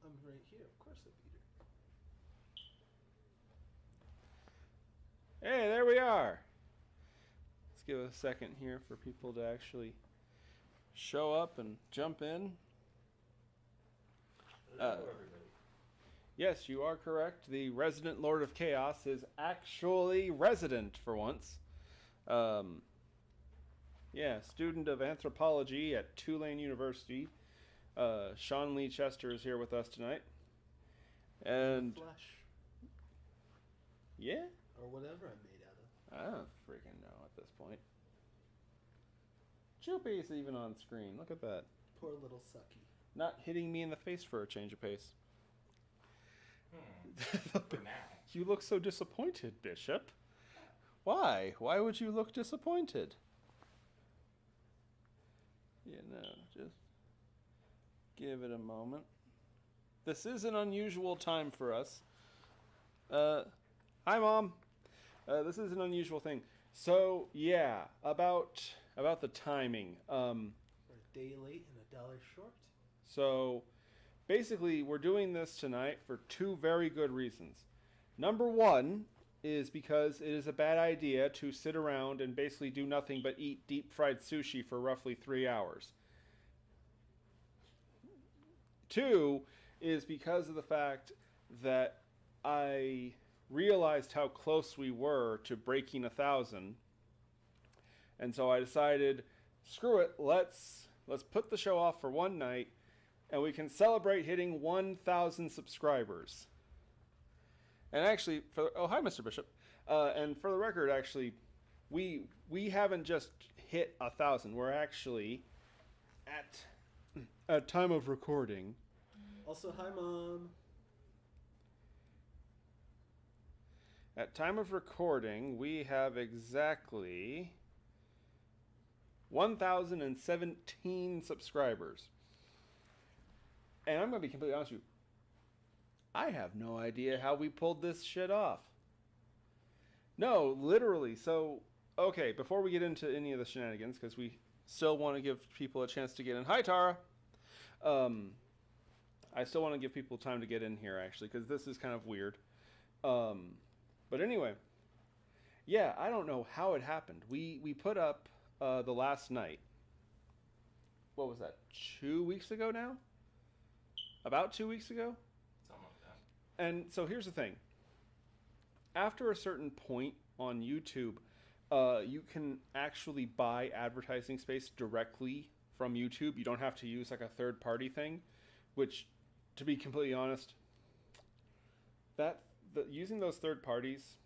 I'm right here. Of course I beat her. Hey, there we are. Let's give it a second here for people to actually show up and jump in. Hello, everybody. Yes, you are correct. The resident Lord of Chaos is actually resident for once. Student of anthropology at Tulane University. Sean Lee Chester is here with us tonight. And Flesh. yeah, Or whatever I'm made out of. I don't freaking know at this point. Choopy's even on screen. Look at that. Poor little sucky. Not hitting me in the face for a change of pace. For now. You look so disappointed, Bishop. Why? Why would you look disappointed? Just give it a moment. This is an unusual time for us. Hi, Mom. This is an unusual thing. So, yeah, about the timing. We're a day late and $1 short. So, basically, we're doing this tonight for two very good reasons. Number one is because it is a bad idea to sit around and basically do nothing but eat deep fried sushi for roughly 3 hours. Two is because of the fact that I realized how close we were to breaking 1,000. And so I decided, screw it, let's put the show off for one night, and we can celebrate hitting 1,000 subscribers. And actually, hi, Mr. Bishop. And for the record, actually, we haven't just hit 1,000. We're actually at time of recording. Also, hi, Mom. At time of recording, we have exactly 1,017 subscribers. And I'm going to be completely honest with you. I have no idea how we pulled this shit off. No, literally. So, okay, before we get into any of the shenanigans, because we still want to give people a chance to get in. Hi, Tara. I still want to give people time to get in here, actually, because this is kind of weird. But anyway, yeah, I don't know how it happened. We put up the last night. What was that? 2 weeks ago now? About 2 weeks ago? Something like that. And so here's the thing. After a certain point on YouTube, you can actually buy advertising space directly from YouTube. You don't have to use like a third-party thing, which, to be completely honest, using those third parties,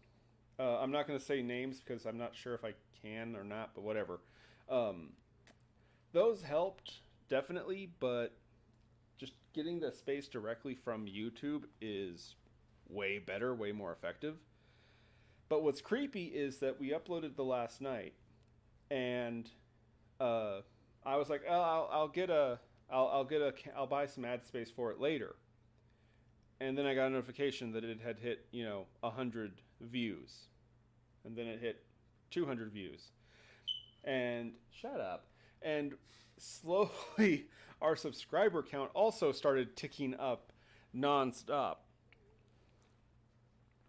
I'm not going to say names because I'm not sure if I can or not, but whatever. Those helped, definitely, but just getting the space directly from YouTube is way better, way more effective. But what's creepy is that we uploaded the last night, and I was like, oh, I'll buy some ad space for it later. And then I got a notification that it had hit, 100 views. And then it hit 200 views. And shut up. And slowly our subscriber count also started ticking up nonstop.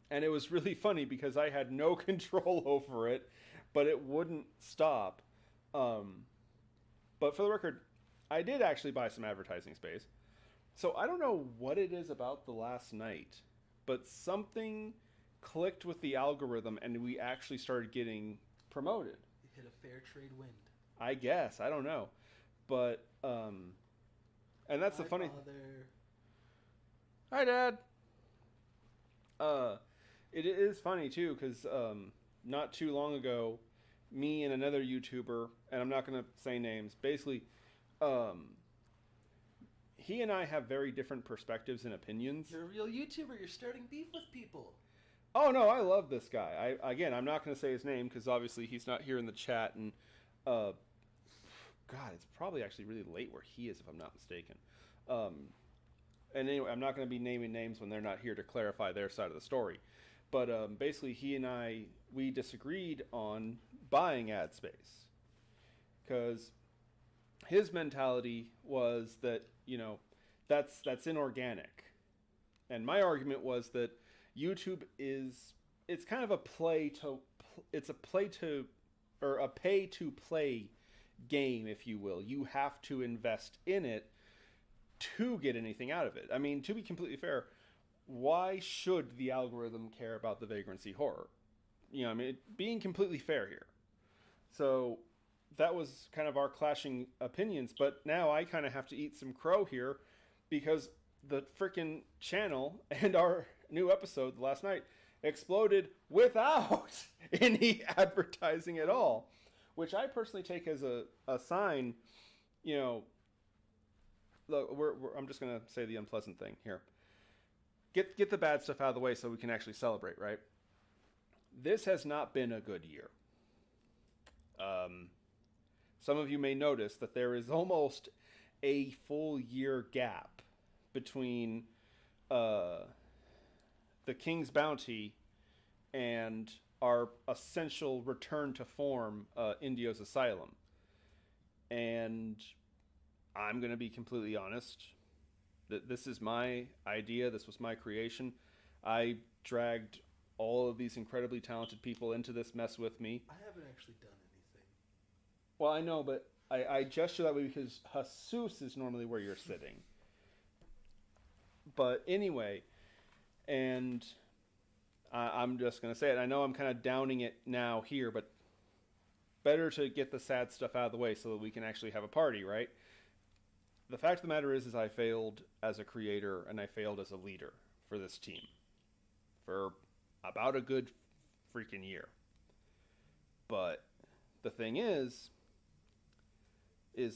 And it was really funny because I had no control over it, but it wouldn't stop. But for the record, I did actually buy some advertising space. So I don't know what it is about the last night, but something clicked with the algorithm and we actually started getting promoted. You hit a fair trade wind. I guess. I don't know. But, and that's the funny... Father. Hi, Dad! It is funny, too, because not too long ago, me and another YouTuber, and I'm not going to say names, basically, he and I have very different perspectives and opinions. You're a real YouTuber. You're starting beef with people. Oh, no, I love this guy. I'm not going to say his name because obviously he's not here in the chat. And, God, it's probably actually really late where he is, if I'm not mistaken. And anyway, I'm not going to be naming names when they're not here to clarify their side of the story. But basically, he and I, we disagreed on buying ad space. Because his mentality was that, that's inorganic. And my argument was that YouTube it's kind of a pay to play game, if you will. You have to invest in it to get anything out of it. I mean, to be completely fair, why should the algorithm care about the vagrancy horror? You know, I mean, being completely fair here. So that was kind of our clashing opinions, but now I kind of have to eat some crow here because the freaking channel and our new episode last night exploded without any advertising at all, which I personally take as a sign. You know, look, I'm just going to say the unpleasant thing here. Get the bad stuff out of the way so we can actually celebrate, right? This has not been a good year. Some of you may notice that there is almost a full year gap between the King's Bounty and our essential return to form, Indio's Asylum. And I'm going to be completely honest. This is my idea. This was my creation. I dragged all of these incredibly talented people into this mess with me. I haven't actually done anything. Well, I know, but I gesture that way because Jesus is normally where you're sitting. But anyway, and I'm just going to say it. I know I'm kind of downing it now here, but better to get the sad stuff out of the way so that we can actually have a party, right? The fact of the matter is I failed as a creator and I failed as a leader for this team for about a good freaking year. But the thing is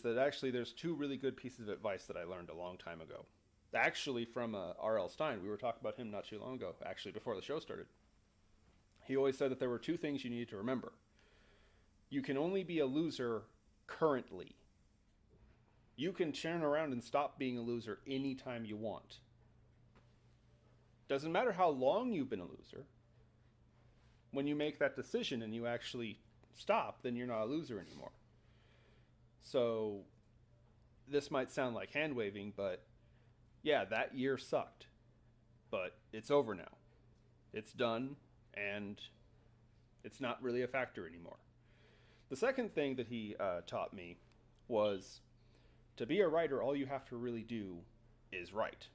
that actually there's two really good pieces of advice that I learned a long time ago. Actually from R.L. Stein. We were talking about him not too long ago, actually before the show started. He always said that there were two things you needed to remember. You can only be a loser currently. You can turn around and stop being a loser anytime you want. Doesn't matter how long you've been a loser. When you make that decision and you actually stop, then you're not a loser anymore. So, this might sound like hand waving, but yeah, that year sucked. But it's over now. It's done, and it's not really a factor anymore. The second thing that he taught me was to be a writer, all you have to really do is write.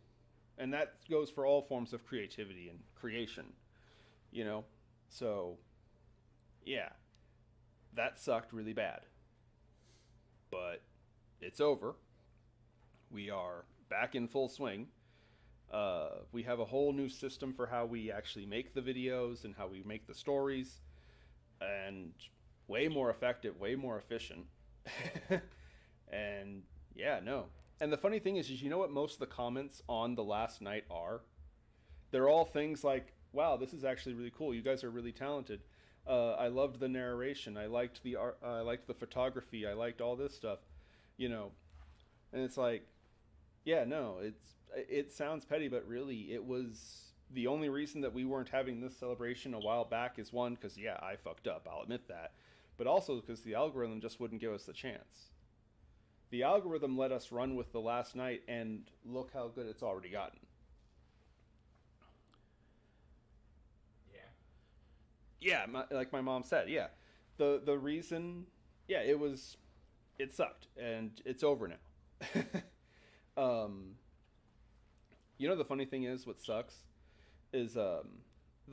And that goes for all forms of creativity and creation, you know? So, yeah, that sucked really bad. But it's over. We are back in full swing. We have a whole new system for how we actually make the videos and how we make the stories. And way more effective, way more efficient. And yeah, no. And the funny thing is you know what most of the comments on the last night are? They're all things like, wow, this is actually really cool. You guys are really talented. I loved the narration. I liked the art. I liked the photography. I liked all this stuff, you know. And it's like, yeah, no, it sounds petty, but really it was the only reason that we weren't having this celebration a while back is one, because yeah, I fucked up. I'll admit that. But also because the algorithm just wouldn't give us the chance. The algorithm let us run with the last night, and look how good it's already gotten. Yeah, like my mom said, yeah. The reason, yeah, it sucked, and it's over now. You know, the funny thing is, what sucks is the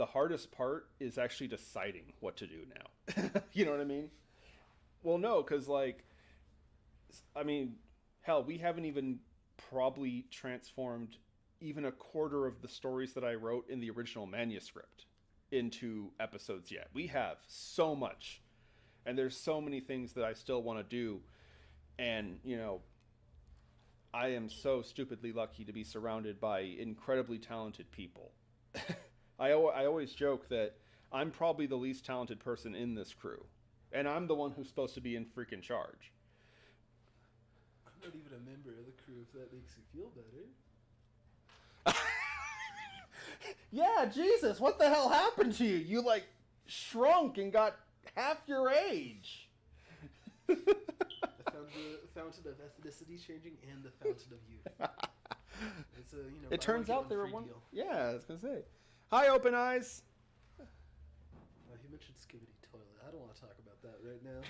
hardest part is actually deciding what to do now. You know what I mean? Well, no, because, like, I mean, hell, we haven't even probably transformed even a quarter of the stories that I wrote in the original manuscript into episodes yet. We have so much, and there's so many things that I still want to do, and, you know, I am so stupidly lucky to be surrounded by incredibly talented people. I always joke that I'm probably the least talented person in this crew, and I'm the one who's supposed to be in freaking charge. I'm not even a member of the crew, if that makes you feel better. Yeah, Jesus, what the hell happened to you? You, like, shrunk and got half your age. I found the fountain of ethnicity changing and the fountain of youth. It's a, you know, It buy turns one, out get they were free one. deal. Yeah, I was gonna say. Hi, Open Eyes. He mentioned Skibidi Toilet. I don't want to talk about that right now.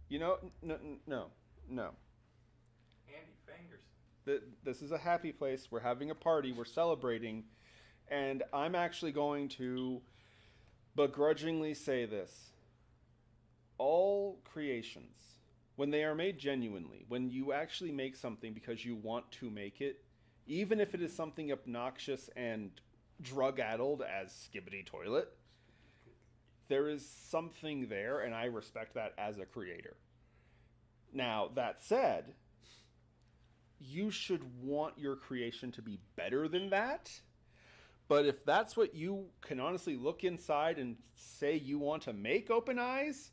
You know, no. Andy Fingers. This is a happy place. We're having a party. We're celebrating, and I'm actually going to begrudgingly say this: all creations, when they are made genuinely, when you actually make something because you want to make it, even if it is something obnoxious and drug-addled as Skibidi Toilet, there is something there, and I respect that as a creator. Now, that said, you should want your creation to be better than that. But if that's what you can honestly look inside and say you want to make, Open Eyes,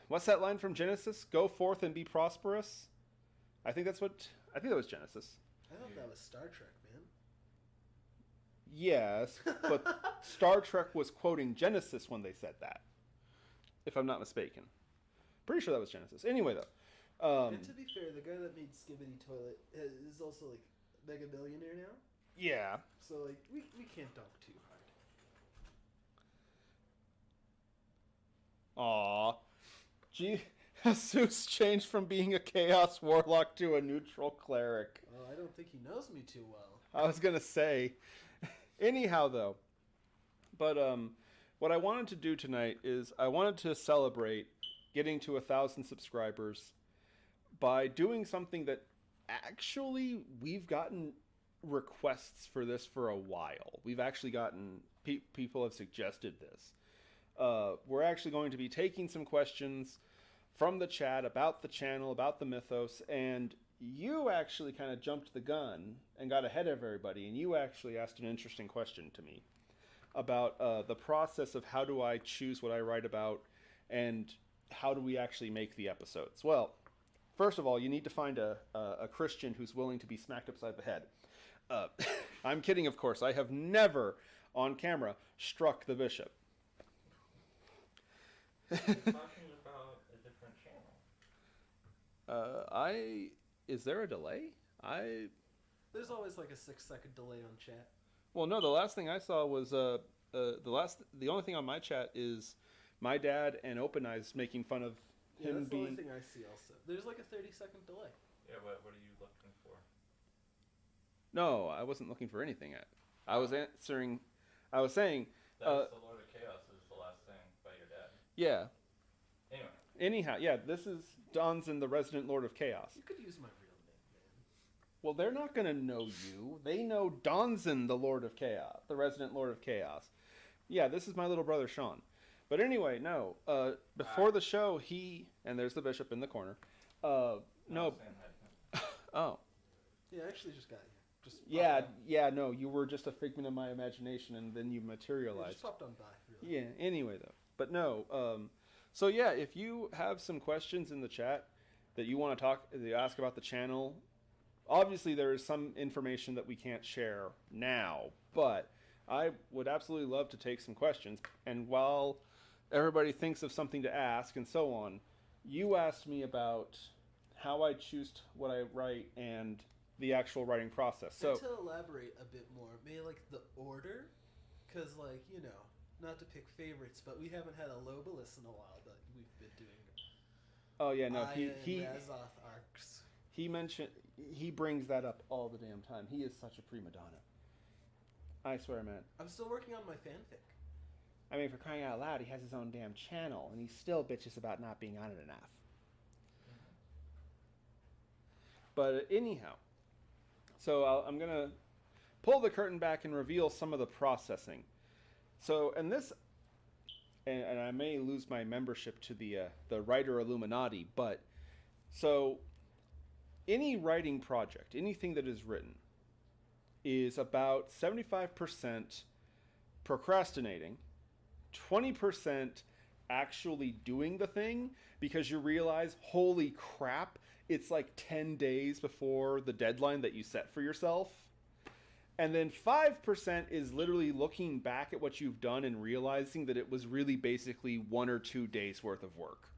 what's that line from Genesis? Go forth and be prosperous. I think that was Genesis. I thought that was Star Trek, man. Yes, but Star Trek was quoting Genesis when they said that, if I'm not mistaken. Pretty sure that was Genesis. Anyway, though. And to be fair, the guy that made Skibidi Toilet is also, like, mega millionaire now. Yeah. So, like, we can't dunk too hard. Aw. Gee, Jesus changed from being a Chaos Warlock to a neutral cleric. Well, I don't think he knows me too well. I was gonna say. Anyhow, though. But, what I wanted to do tonight is I wanted to celebrate getting to 1,000 subscribers by doing something that actually we've gotten requests for this for a while. We've actually gotten people have suggested this. We're actually going to be taking some questions from the chat about the channel, about the mythos, and you actually kind of jumped the gun and got ahead of everybody, and you actually asked an interesting question to me about the process of how do I choose what I write about and how do we actually make the episodes. Well, first of all, you need to find a Christian who's willing to be smacked upside the head. I'm kidding, of course. I have never, on camera, struck the bishop. You're talking about a different channel. Is there a delay? There's always, like, a 6-second delay on chat. Well, no, the last thing I saw was, the only thing on my chat is my dad and Open Eyes making fun of Yeah, him that's the being... only thing I see also. There's, like, a 30-second delay. Yeah, what are you looking for? No, I wasn't looking for anything. I was saying... That's the Lord of Chaos is the last thing by your dad. Yeah. Anyway. Anyhow, yeah, this is Donzin, the resident Lord of Chaos. You could use my real name, man. Well, they're not going to know you. They know Donzin, the Lord of Chaos, the resident Lord of Chaos. Yeah, this is my little brother, Sean. But anyway, no. Before the show, and there's the bishop in the corner. No. Saying hi to him. Oh. Yeah, I actually just got here. No, you were just a figment of my imagination, and then you I materialized. just popped on by, really. Yeah, anyway, though. But no, so yeah, if you have some questions in the chat that you want to ask about the channel, obviously there is some information that we can't share now, but I would absolutely love to take some questions. And while everybody thinks of something to ask and so on, you asked me about how I choose what I write and the actual writing process. So, And to elaborate a bit more, maybe, like, the order, because, like, you know, not to pick favorites, but we haven't had a Lobalus in a while that we've been doing. oh yeah, no, Aya and Razoth arcs. he brings that up all the damn time. He is such a prima donna. I swear, man. I'm still working on my fanfic. I mean, for crying out loud, he has his own damn channel, and he still bitches about not being on it enough. But anyhow, so I'm going to pull the curtain back and reveal some of the processing. So, and I may lose my membership to the Writer Illuminati, but so any writing project, anything that is written, is about 75% procrastinating, 20% actually doing the thing because you realize, holy crap, it's like 10 days before the deadline that you set for yourself. And then 5% is literally looking back at what you've done and realizing that it was really basically 1 or 2 days worth of work.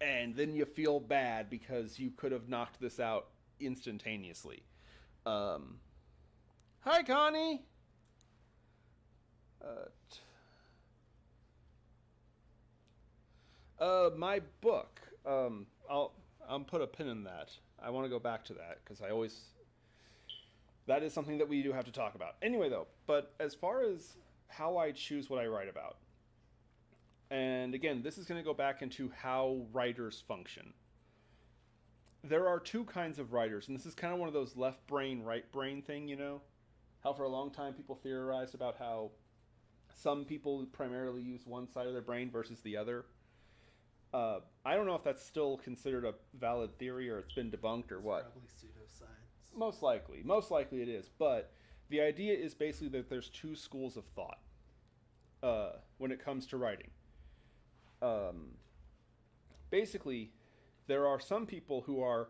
and then you feel bad because you could have knocked this out instantaneously. Hi, Connie. My book. I'll put a pin in that. I want to go back to that because that is something that we do have to talk about. Anyway, though, but as far as how I choose what I write about, and again, this is going to go back into how writers function. There are two kinds of writers, and this is kind of one of those left brain, right brain thing, you know? How for a long time people theorized about how some people primarily use one side of their brain versus the other. I don't know if that's still considered a valid theory or it's been debunked or what. Probably pseudoscience. Most likely it is. But the idea is basically that there's two schools of thought when it comes to writing. Basically, there are some people who are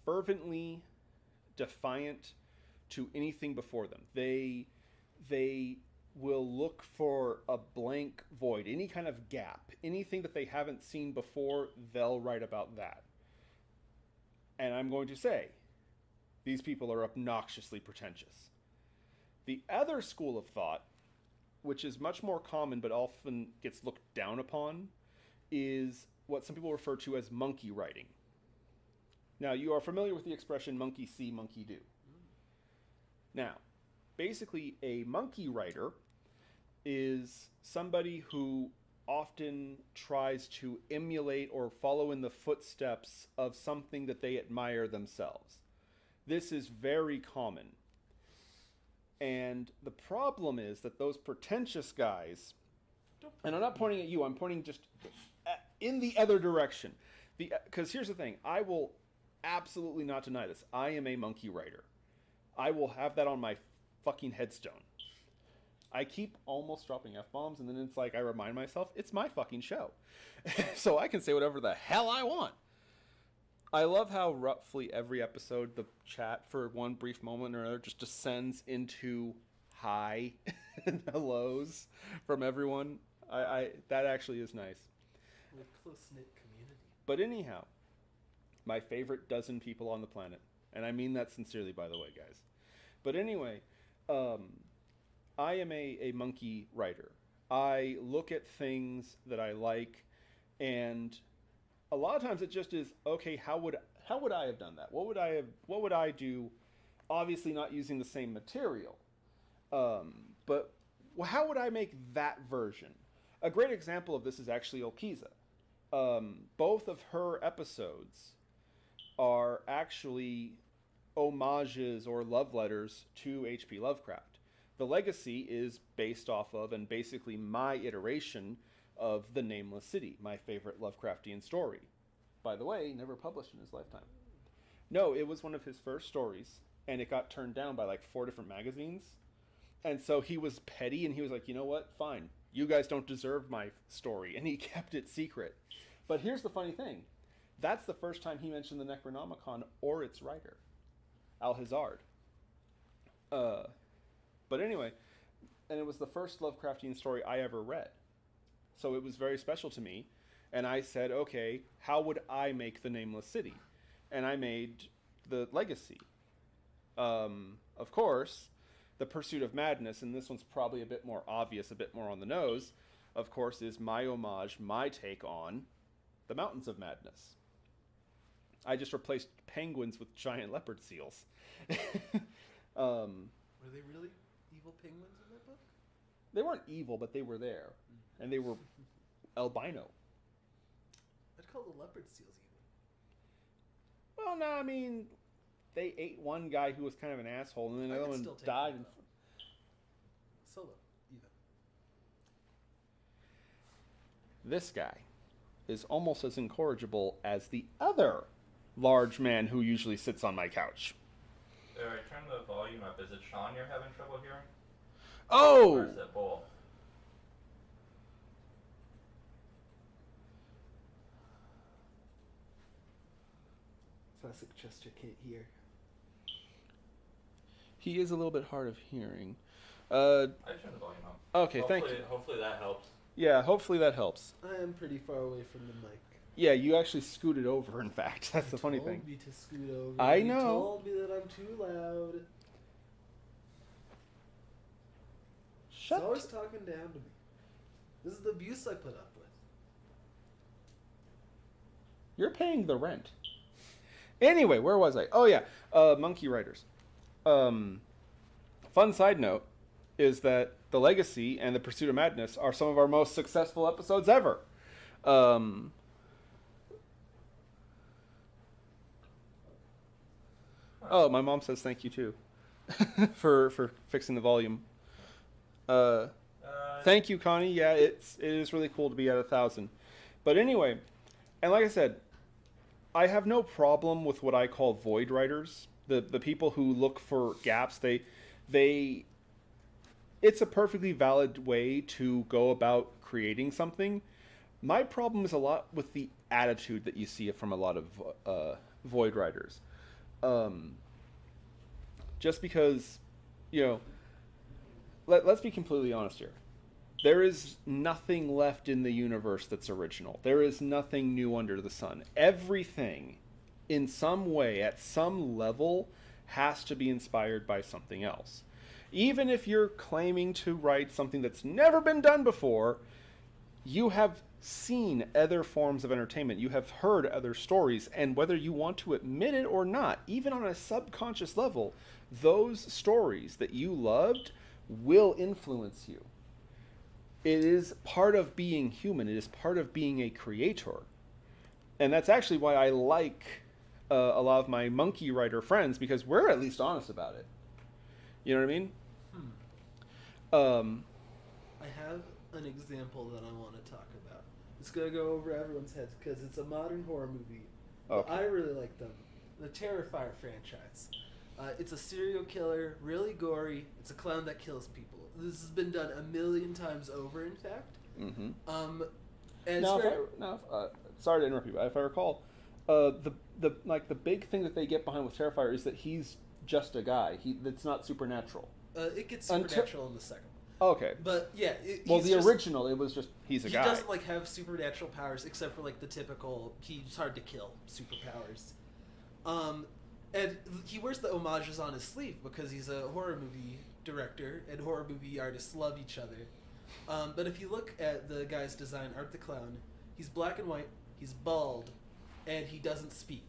fervently defiant to anything before them. They will look for a blank void, any kind of gap, anything that they haven't seen before, they'll write about that. And I'm going to say, these people are obnoxiously pretentious. The other school of thought, which is much more common but often gets looked down upon, is what some people refer to as monkey writing. Now, you are familiar with the expression monkey see, monkey do. Now, basically, a monkey writer is somebody who often tries to emulate or follow in the footsteps of something that they admire themselves. This is very common. And the problem is that those pretentious guys, and I'm not pointing at you, I'm pointing just in the other direction. Because here's the thing, I will absolutely not deny this. I am a monkey writer. I will have that on my fucking headstone. I keep almost dropping F-bombs, and then it's like I remind myself, it's my fucking show. So I can say whatever the hell I want. I love how roughly every episode, the chat for one brief moment or another just descends into hi and hellos from everyone. That actually is nice. We're a close-knit community. But anyhow, my favorite dozen people on the planet. And I mean that sincerely, by the way, guys. But anyway, I am a monkey writer. I look at things that I like, and a lot of times it just is, okay, how would I have done that? What would I do? Obviously not using the same material. But how would I make that version? A great example of this is actually Olkiza. Both of her episodes are actually homages or love letters to H.P. Lovecraft. The Legacy is based off of and basically my iteration of The Nameless City, my favorite Lovecraftian story. By the way, never published in his lifetime. No, it was one of his first stories, and it got turned down by like 4 different magazines. And so he was petty, and he was like, you know what? Fine. You guys don't deserve my story. And he kept it secret. But here's the funny thing. That's the first time he mentioned the Necronomicon or its writer, Alhazard. But anyway, and it was the first Lovecraftian story I ever read. So it was very special to me. And I said, okay, how would I make The Nameless City? And I made The Legacy. Of course, The Pursuit of Madness, and this one's probably a bit more obvious, a bit more on the nose, of course, is my homage, my take on The Mountains of Madness. I just replaced penguins with giant leopard seals. Were they really evil penguins in that book? They weren't evil, but they were there. And they were albino. I'd call the leopard seals evil. Well, no, I mean, they ate one guy who was kind of an asshole, and then the other one died. Solo, even. This guy is almost as incorrigible as the other large man who usually sits on my couch. There, I turned the volume up. Is it Sean you're having trouble hearing? Oh! Or is it Bull? Classic Chester can't hear. He is a little bit hard of hearing. I turned the volume up. Okay, thank you. Hopefully that helps. Yeah, hopefully that helps. I am pretty far away from the mic. Yeah, you actually scooted over. In fact, that's You the funny told thing. me to scoot over. I You know. told me that I'm too loud. Shut. He's always talking down to me. This is the abuse I put up with. You're paying the rent. Anyway, where was I? Oh yeah, Monkey Riders. Fun side note is that The Legacy and The Pursuit of Madness are some of our most successful episodes ever. Oh, my mom says thank you too for fixing the volume. Thank you, Connie. Yeah, it is really cool to be at 1,000. But anyway, and like I said, I have no problem with what I call void writers. The people who look for gaps. They it's a perfectly valid way to go about creating something. My problem is a lot with the attitude that you see from a lot of void writers. Just because, let's be completely honest here. There is nothing left in the universe that's original. There is nothing new under the sun. Everything, in some way, at some level, has to be inspired by something else. Even if you're claiming to write something that's never been done before, you have seen other forms of entertainment. You have heard other stories, and whether you want to admit it or not, even on a subconscious level, those stories that you loved will influence you. It is part of being human. It is part of being a creator. And that's actually why I like a lot of my monkey writer friends, because we're at least honest about it. You know what I mean? I have an example that I want to talk about. It's going to go over everyone's heads because it's a modern horror movie. Okay. I really like them. The Terrifier franchise. It's a serial killer, really gory. It's a clown that kills people. This has been done 1,000,000 times over, in fact. Mm-hmm. And Now, it's sorry to interrupt you, but if I recall, the big thing that they get behind with Terrifier is that he's just a guy. That's not supernatural. it gets supernatural in the second one. Okay. But yeah, original, it was just he's a guy. He doesn't have supernatural powers except for the typical he's hard to kill superpowers. And he wears the homages on his sleeve because he's a horror movie director and horror movie artists love each other. But if you look at the guy's design, Art the Clown, he's black and white, he's bald, and he doesn't speak.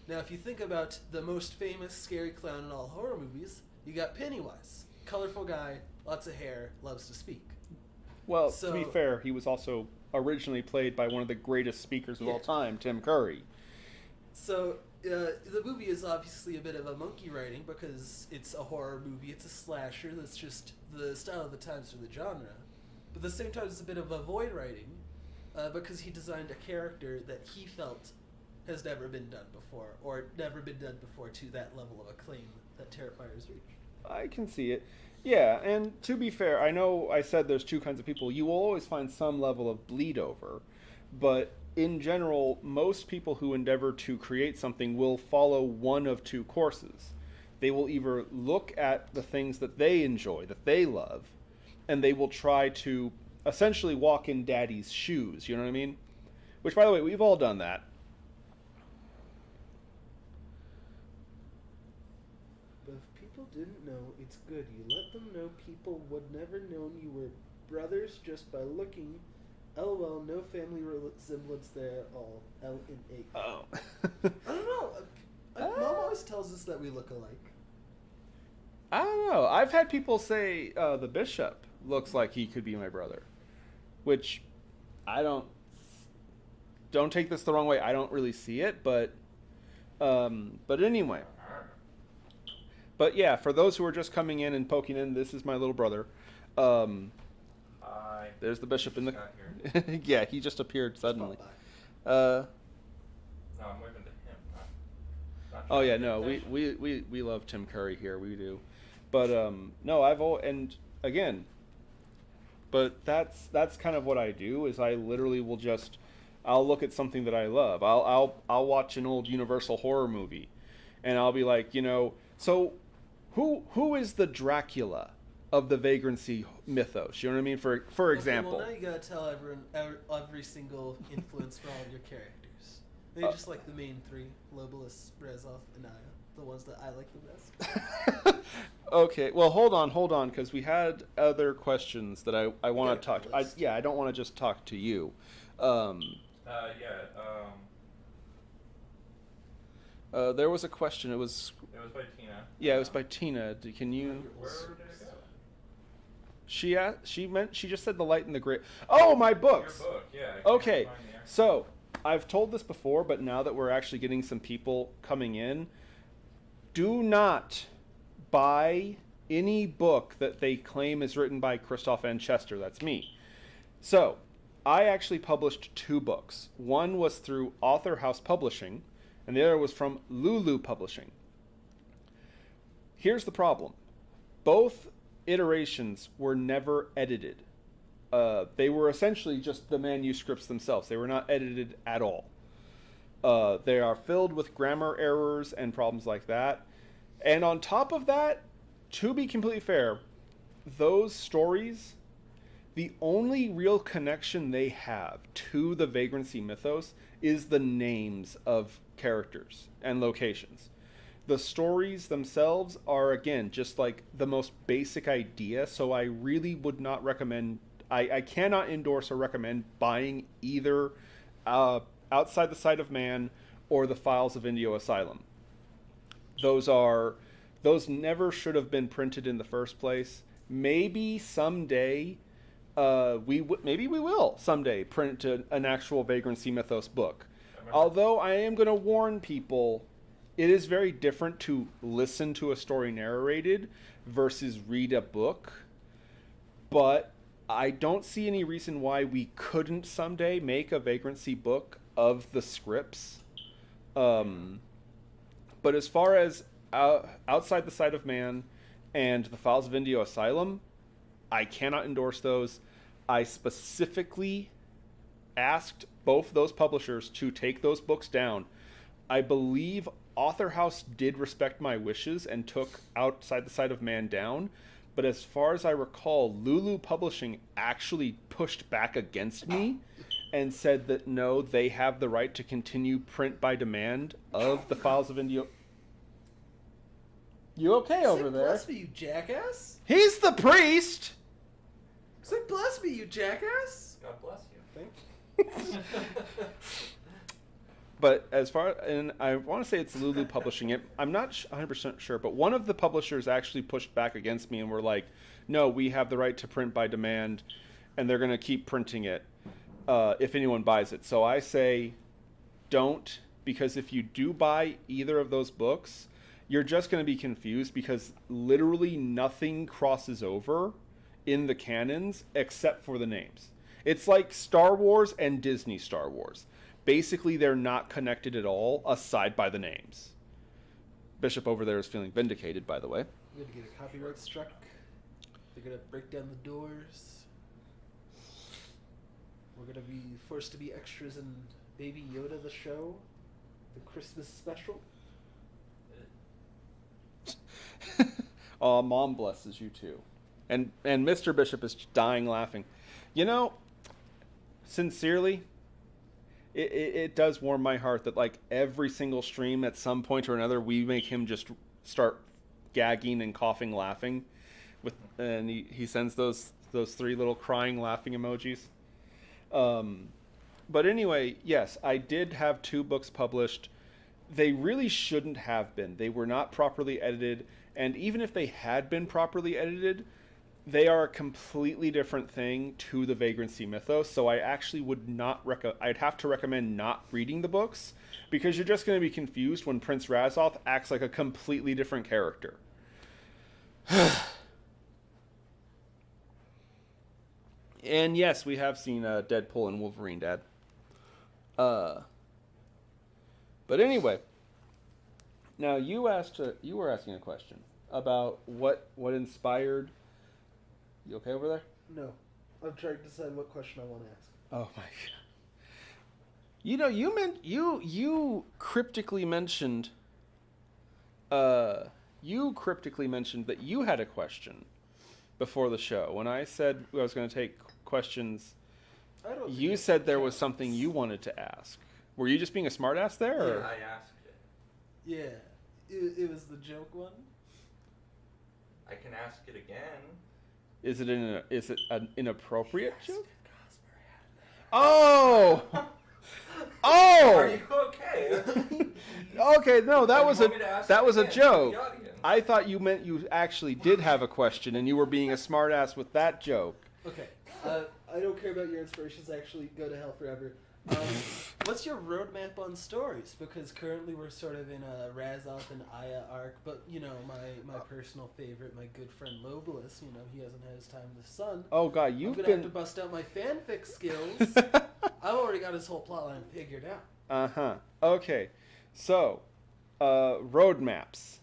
Now, if you think about the most famous scary clown in all horror movies, you got Pennywise. Colorful guy, lots of hair, loves to speak. Well, to be fair, he was also originally played by one of the greatest speakers of all time, Tim Curry. So, the movie is obviously a bit of a monkey writing because it's a horror movie, it's a slasher, that's just the style of the times for the genre. But at the same time, it's a bit of a void writing because he designed a character that he felt has never been done before, or never been done before to that level of acclaim that Terrifier has reached. I can see it. Yeah, and to be fair, I know I said there's two kinds of people. You will always find some level of bleed over, but in general, most people who endeavor to create something will follow one of two courses. They will either look at the things that they enjoy, that they love, and they will try to essentially walk in daddy's shoes, you know what I mean? Which, by the way, we've all done that. But if people didn't know, it's good. You let them know people would never known you were brothers just by looking. LOL, no family resemblance there at all. L in H. Oh. I don't know. Mom always tells us that we look alike. I don't know. I've had people say the bishop looks like he could be my brother, which I don't take this the wrong way. I don't really see it, but anyway. But yeah, for those who are just coming in and poking in, this is my little brother. Hi. There's the bishop in the. Got here. Yeah, he just appeared suddenly. No, I'm waving to him. Not Oh yeah, trying to no, get we love Tim Curry here, we do, but no, and again, but that's kind of what I do is I literally will I'll look at something that I love. I'll watch an old Universal horror movie, and I'll be like, so who is the Dracula of the vagrancy mythos. You know what I mean? For example. Okay, well, now you gotta tell everyone every single influence for all of your characters. Maybe just like the main three: Lobolus, Rezov, and Aya. The ones that I like the best. Okay, well, hold on, because we had other questions that I want to talk. I don't want to just talk to you. There was a question. It was by Tina. Yeah, it was by Tina. Can you? Where did it go? She just said the light and the gray. Oh, my books. Your book, yeah. Okay, so I've told this before, but now that we're actually getting some people coming in, do not buy any book that they claim is written by Christoph N. Chester. That's me. So, I actually published 2 books. One was through Author House Publishing, and the other was from Lulu Publishing. Here's the problem. Both iterations were never edited. They were essentially just the manuscripts themselves. They were not edited at all. They are filled with grammar errors and problems like that. And on top of that, to be completely fair, those stories, the only real connection they have to the vagrancy mythos is the names of characters and locations. The stories themselves are, again, just like the most basic idea, so I really would not recommend, I cannot endorse or recommend buying either Outside the Sight of Man or The Files of Indio Asylum. Those never should have been printed in the first place. Maybe someday, maybe we will someday print an actual vagrancy mythos book. Although I am going to warn people, it is very different to listen to a story narrated versus read a book. But I don't see any reason why we couldn't someday make a vagrancy book of the scripts. But as far as Outside the Sight of Man and The Files of Indio Asylum, I cannot endorse those. I specifically asked both those publishers to take those books down. I believe Author House did respect my wishes and took Outside the Sight of Man down, but as far as I recall, Lulu Publishing actually pushed back against me and said that no, they have the right to continue print by demand of The Files of Indio. You okay over there? Bless me, you jackass! He's the priest! Say bless me, you jackass! God bless you. But as far, and I want to say it's Lulu publishing it. I'm not 100% sure, but one of the publishers actually pushed back against me and were like, no, we have the right to print by demand, and they're going to keep printing it if anyone buys it. So I say don't, because if you do buy either of those books, you're just going to be confused because literally nothing crosses over in the canons except for the names. It's like Star Wars and Disney Star Wars. Basically, they're not connected at all, aside by the names. Bishop over there is feeling vindicated, by the way. We're going to get a copyright struck. They're going to break down the doors. We're going to be forced to be extras in Baby Yoda the show, the Christmas special. Oh, Mom blesses you too. And Mr. Bishop is dying laughing. You know, sincerely, it does warm my heart that like every single stream at some point or another we make him just start gagging and coughing laughing and he sends those 3 little crying laughing emojis. But anyway, yes, I did have 2 books published. They really shouldn't have been. They were not properly edited, and even if they had been properly edited, they are a completely different thing to the vagrancy mythos, so I actually would not I'd have to recommend not reading the books, because you're just going to be confused when Prince Razoth acts like a completely different character. And yes, we have seen Deadpool and Wolverine, Dad. But anyway, now you were asking a question about what inspired. You okay over there? No. I'm trying to decide what question I want to ask. Oh my god. You know, you cryptically mentioned that you had a question before the show. When I said I was going to take questions, I don't. you think said it there was counts. something you wanted to ask. Were you just being a smartass there? Or? I asked it. Yeah, it was the joke one. I can ask it again. Is it an inappropriate Yes, joke? Gosper had Oh! Are Oh! you okay? Okay, no, that You was want me to ask that it was a again to the joke. audience? I thought you meant you actually did have a question and you were being a smartass with that joke. Okay. I don't care about your inspirations. Actually, go to hell forever. What's your roadmap on stories? Because currently we're sort of in a Razoth and Aya arc, but you know my personal favorite, my good friend Mobilis. You know he hasn't had his time in the sun. Oh god, I'm you've gonna have to been bust out my fanfic skills. I've already got his whole plotline figured out. Uh-huh. Okay. So, roadmaps.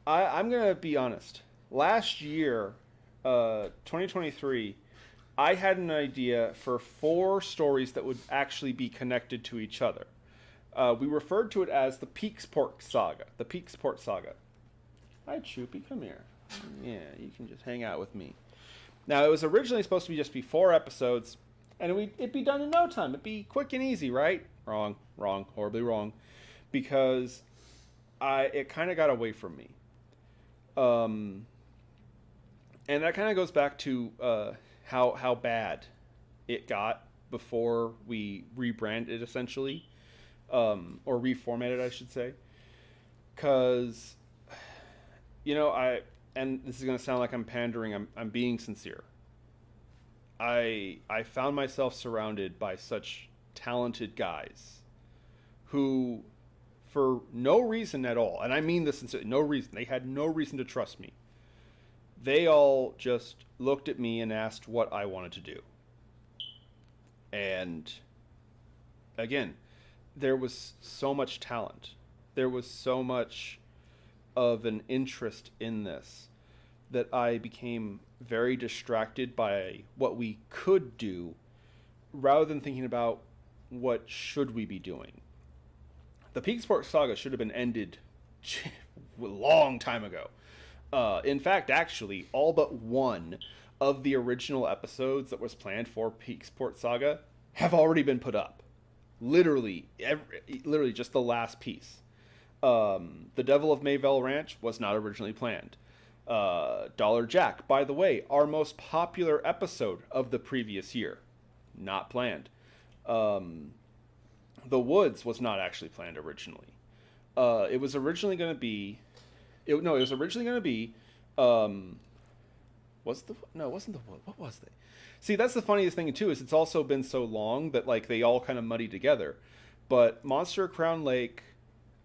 I'm going to be honest. Last year, 2023, I had an idea for 4 stories that would actually be connected to each other. We referred to it as the Peaksport Saga. The Peaksport Saga. Hi, Choopy, come here. Yeah, you can just hang out with me. Now, it was originally supposed to be just 4 episodes, and it'd be done in no time. It'd be quick and easy, right? Wrong, horribly wrong. Because it kind of got away from me. And that kind of goes back to how bad it got before we rebranded, essentially. Or reformatted, I should say. Because, you know, and this is going to sound like I'm pandering, I'm being sincere. I found myself surrounded by such talented guys who, for no reason at all, and I mean this sincerely, no reason, they had no reason to trust me. They all just looked at me and asked what I wanted to do. And again, there was so much talent. There was so much of an interest in this that I became very distracted by what we could do rather than thinking about what should we be doing. The Peaksport Saga should have been ended a long time ago. In fact, actually, all but one of the original episodes that was planned for Peaksport Saga have already been put up. Literally just the last piece. The Devil of Mayville Ranch was not originally planned. Dollar Jack, by the way, our most popular episode of the previous year, not planned. The Woods was not actually planned originally. It was originally going to be. It was originally going to be. Was the no? It wasn't the Wood. What was they? See, that's the funniest thing too. Is it's also been so long that like they all kind of muddy together. But Monster of Crown Lake,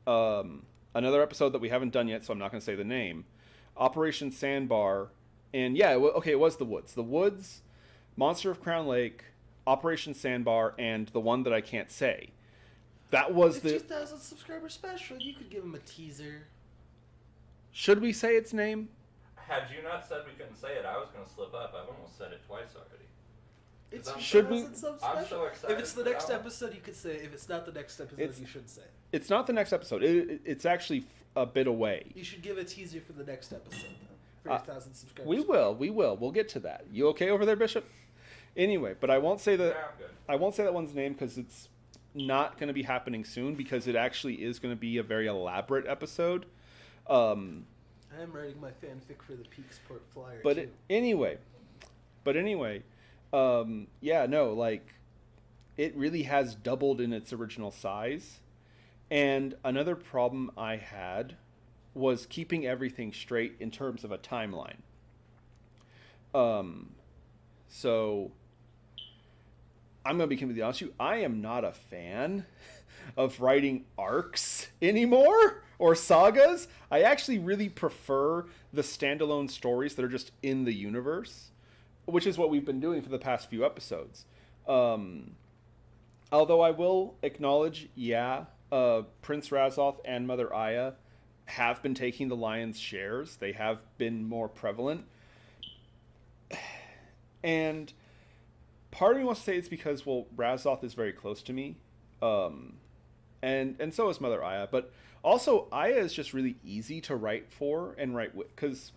another episode that we haven't done yet, so I'm not going to say the name. Operation Sandbar, and yeah, it was the Woods. The Woods, Monster of Crown Lake, Operation Sandbar, and the one that I can't say. That was The the. 2,000 subscriber special. You could give him a teaser. Should we say its name? Had you not said we couldn't say it, I was going to slip up. I've almost said it twice already. It's I'm Should we- 2,000 sub I'm special. so excited If it's the for next that one. episode, you could say. If it's not the next episode, It's- you should say. It's not the next episode. It's actually a bit away. You should give a teaser for the next episode, though. For your 1,000 subscribers. We will. We'll get to that. You okay over there, Bishop? Anyway, but I won't say Yeah, that. I'm good. I won't say that one's name because it's not going to be happening soon. Because it actually is going to be a very elaborate episode. I am writing my fanfic for the Peaksport Flyer. But too. anyway, yeah, no, like it really has doubled in its original size. And another problem I had was keeping everything straight in terms of a timeline. So I'm going to be completely honest with you. I am not a fan of writing arcs anymore or sagas. I actually really prefer the standalone stories that are just in the universe, which is what we've been doing for the past few episodes. Although I will acknowledge, Prince Razoth and Mother Aya have been taking the lion's shares. They have been more prevalent. And part of me wants to say it's because, well, Razoth is very close to me. And so is Mother Aya. But also, Aya is just really easy to write for and write with. Because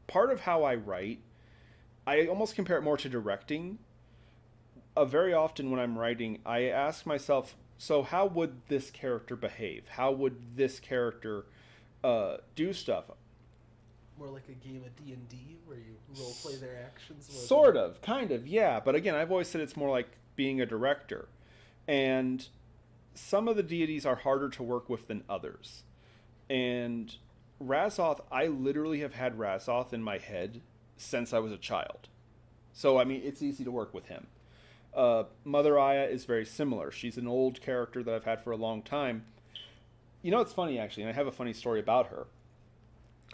part of how I write, I almost compare it more to directing. Very often when I'm writing, I ask myself, so how would this character behave? How would this character do stuff? More like a game of D&D where you role play their actions. Sort of, kind of, yeah. But again, I've always said it's more like being a director. And some of the deities are harder to work with than others. And Razoth, I literally have had Razoth in my head since I was a child. So, I mean, it's easy to work with him. Mother Aya is very similar. She's an old character that I've had for a long time. You know, it's funny, actually, and I have a funny story about her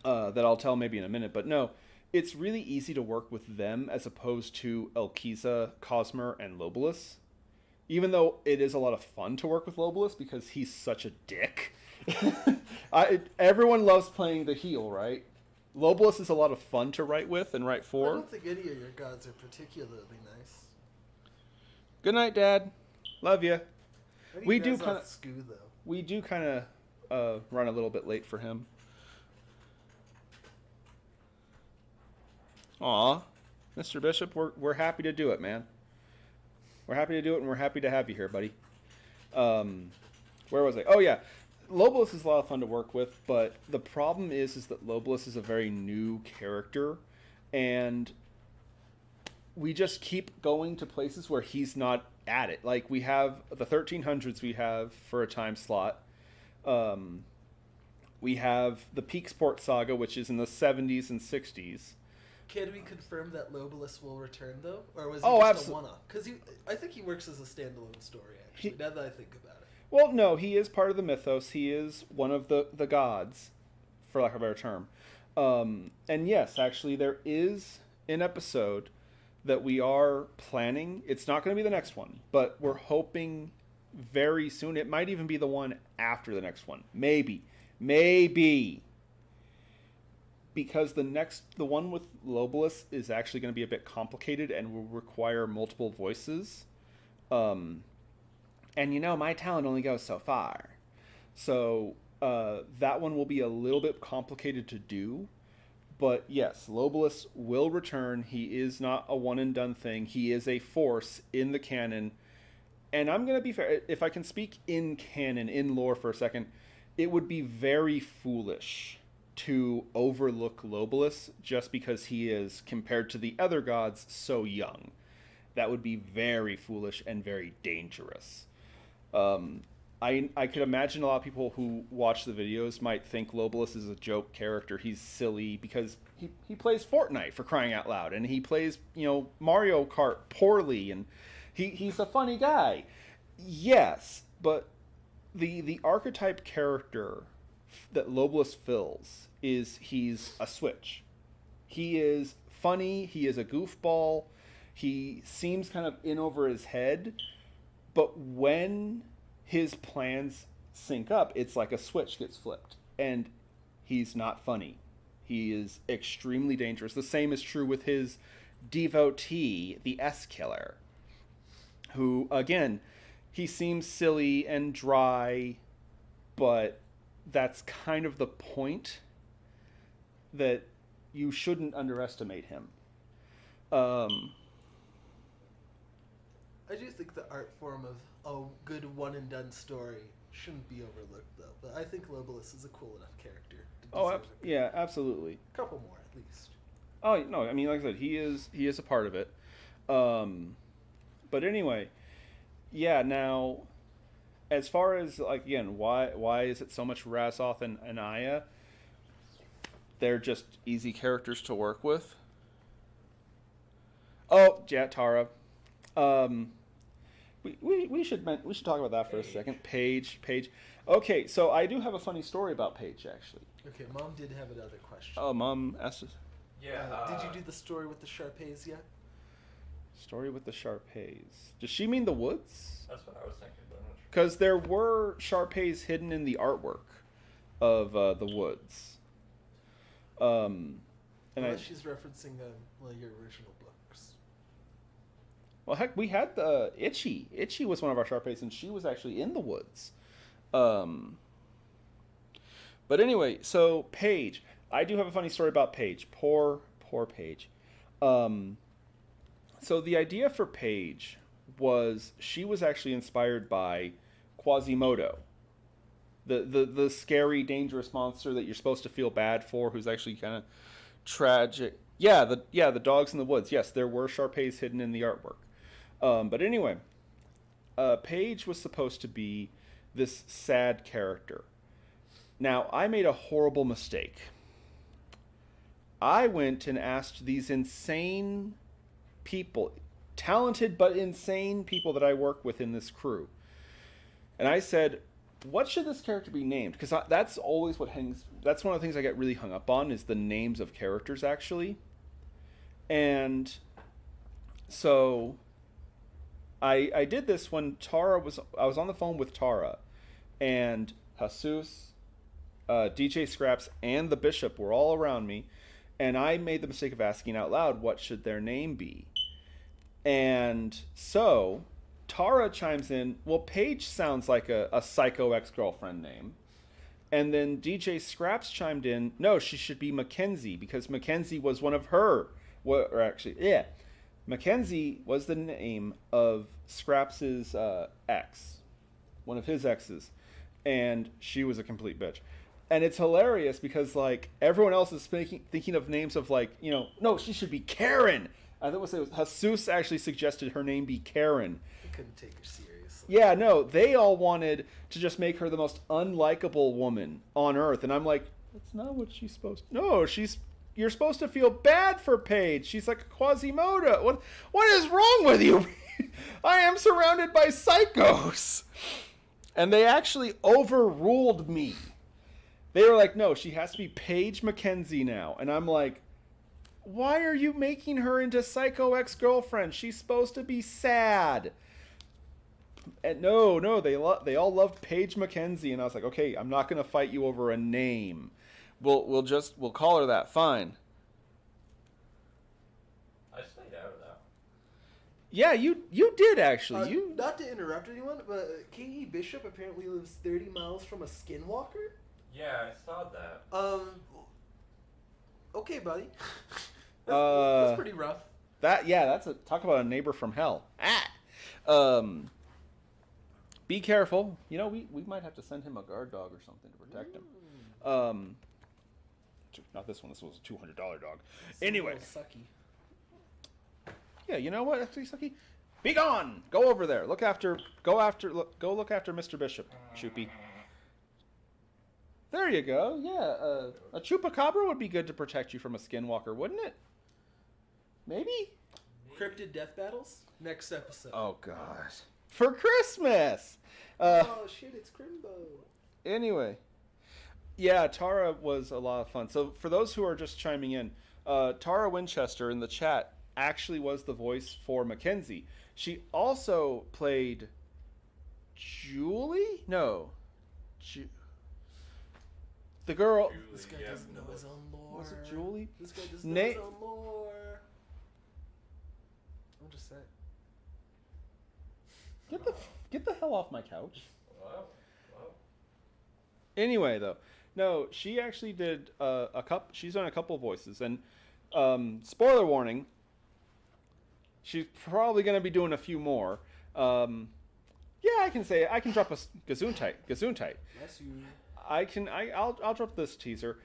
that I'll tell maybe in a minute. But no, it's really easy to work with them as opposed to Elkiza, Cosmer, and Lobolus. Even though it is a lot of fun to work with Lobolus because he's such a dick. Everyone loves playing the heel, right? Lobolus is a lot of fun to write with and write I for. don't think any of your gods are particularly nice. Good night, Dad. Love you. I think We do Razoth's kinda- Skoo, though. We do kind of run a little bit late for him. Aw, Mr. Bishop, we're happy to do it, man. We're happy to do it, and we're happy to have you here, buddy. Where was I? Oh, yeah. Lobolus is a lot of fun to work with, but the problem is that Lobolus is a very new character, and we just keep going to places where he's not at it. Like, we have the 1300s we have for a time slot. We have the Peaksport saga, which is in the 70s and 60s. Can we confirm that Lobolus will return, though? Or was he Oh, just a one-off? Because I think he works as a standalone story, actually, now that I think about it. Well, no, he is part of the mythos. He is one of the gods, for lack of a better term. And yes, actually, there is an episode that we are planning. It's not going to be the next one, but we're hoping very soon. It might even be the one after the next one. Maybe. Because the one with Lobolus is actually going to be a bit complicated and will require multiple voices. And you know, my talent only goes so far. So that one will be a little bit complicated to do. But yes, Lobolus will return. He is not a one and done thing. He is a force in the canon. And I'm going to be fair. If I can speak in canon, in lore for a second, it would be very foolish to overlook Lobolus just because he is, compared to the other gods, so young. That would be very foolish and very dangerous. I could imagine a lot of people who watch the videos might think Lobolus is a joke character. He's silly because he plays Fortnite, for crying out loud, and he plays, you know, Mario Kart poorly, and he's a funny guy. Yes, but the archetype character that Lobolus fills is he's a switch. He is funny, he is a goofball, he seems kind of in over his head, but when his plans sync up, it's like a switch gets flipped, and he's not funny. He is extremely dangerous. The same is true with his devotee, the S-Killer, who, again, he seems silly and dry, but that's kind of the point, that you shouldn't underestimate him. I do think the art form of a good one-and-done story shouldn't be overlooked, though. But I think Lobolus is a cool enough character to deserve Yeah, absolutely. a couple more, at least. Oh, no, I mean, like I said, he is a part of it. But anyway, yeah, now, as far as, like, again, why is it so much Razoth and Aya? They're just easy characters to work with. Oh, yeah, Tara. We should talk about that for a second. Paige. Okay, so I do have a funny story about Paige, actually. Okay, Mom did have another question. Oh, Mom asked us. Yeah. Did you do the story with the Sharpays yet? Story with the Sharpays. Does she mean the woods? That's what I was thinking, but I'm not sure. Because there were Sharpays hidden in the artwork of the woods. And Unless she's referencing one of your original books. well, heck, we had the Itchy. Itchy was one of our Sharpays, and she was actually in the woods. But anyway, so Paige, I do have a funny story about Paige. Poor Paige. So the idea for Paige was she was actually inspired by Quasimodo, the scary, dangerous monster that you're supposed to feel bad for, who's actually kind of tragic. Yeah, the dogs in the woods. Yes, there were Shar-Peis hidden in the artwork. But anyway, Paige was supposed to be this sad character. Now, I made a horrible mistake. I went and asked these insane people, talented but insane people that I work with in this crew. And I said, what should this character be named? Because that's always what hangs, that's one of the things I get really hung up on, is the names of characters, actually. And so I did this when I was on the phone with Tara, and Jesus, DJ Scraps, and the Bishop were all around me, and I made the mistake of asking out loud, what should their name be? And so Tara chimes in, well, Paige sounds like a psycho ex-girlfriend name. And then DJ Scraps chimed in, no, she should be Mackenzie, because Mackenzie was one of her, Mackenzie was the name of Scraps's ex, one of his exes, and she was a complete bitch. And it's hilarious because, like, everyone else is thinking of names of, like, no, she should be Karen. I think it was Jesus actually suggested her name be Karen. I couldn't take her seriously. Yeah, no, they all wanted to just make her the most unlikable woman on Earth, and I'm like, that's not what she's supposed to. No, you're supposed to feel bad for Paige. She's like a Quasimodo. What is wrong with you? I am surrounded by psychos. And they actually overruled me. They were like, no, she has to be Paige Mackenzie now. And I'm like, why are you making her into psycho ex-girlfriend? She's supposed to be sad. And no, they all loved Paige Mackenzie. And I was like, okay, I'm not going to fight you over a name. We'll call her that. Fine. I stayed out of that. Yeah, you did actually. Not to interrupt anyone, but King E. Bishop apparently lives 30 miles from a skinwalker. Yeah, I saw that. Okay, buddy. That's pretty rough. That's talk about a neighbor from hell. Be careful. We might have to send him a guard dog or something to protect him. Not this one. This was a $200 dog. Anyway. Sucky. Yeah, you know what? Actually, Sucky. Be gone. Go over there. Go look after Mr. Bishop, Choopy. There you go. Yeah, a chupacabra would be good to protect you from a skinwalker, wouldn't it? Maybe? Cryptid death battles? Next episode. Oh, God. For Christmas! Oh, shit, it's Crimbo. Anyway. Yeah, Tara was a lot of fun. So, for those who are just chiming in, Tara Winchester in the chat actually was the voice for Mackenzie. She also played Julie? No. The girl. Julie, This guy yeah, doesn't know his own lore. Was it Julie? This guy doesn't know his own lore. I'm just saying. Get the hell off my couch. Wow. Anyway, though, no, she actually did she's done a couple voices, and spoiler warning, she's probably going to be doing a few more. Yeah, I can drop a Gesundheit. Bless you. I'll drop this teaser.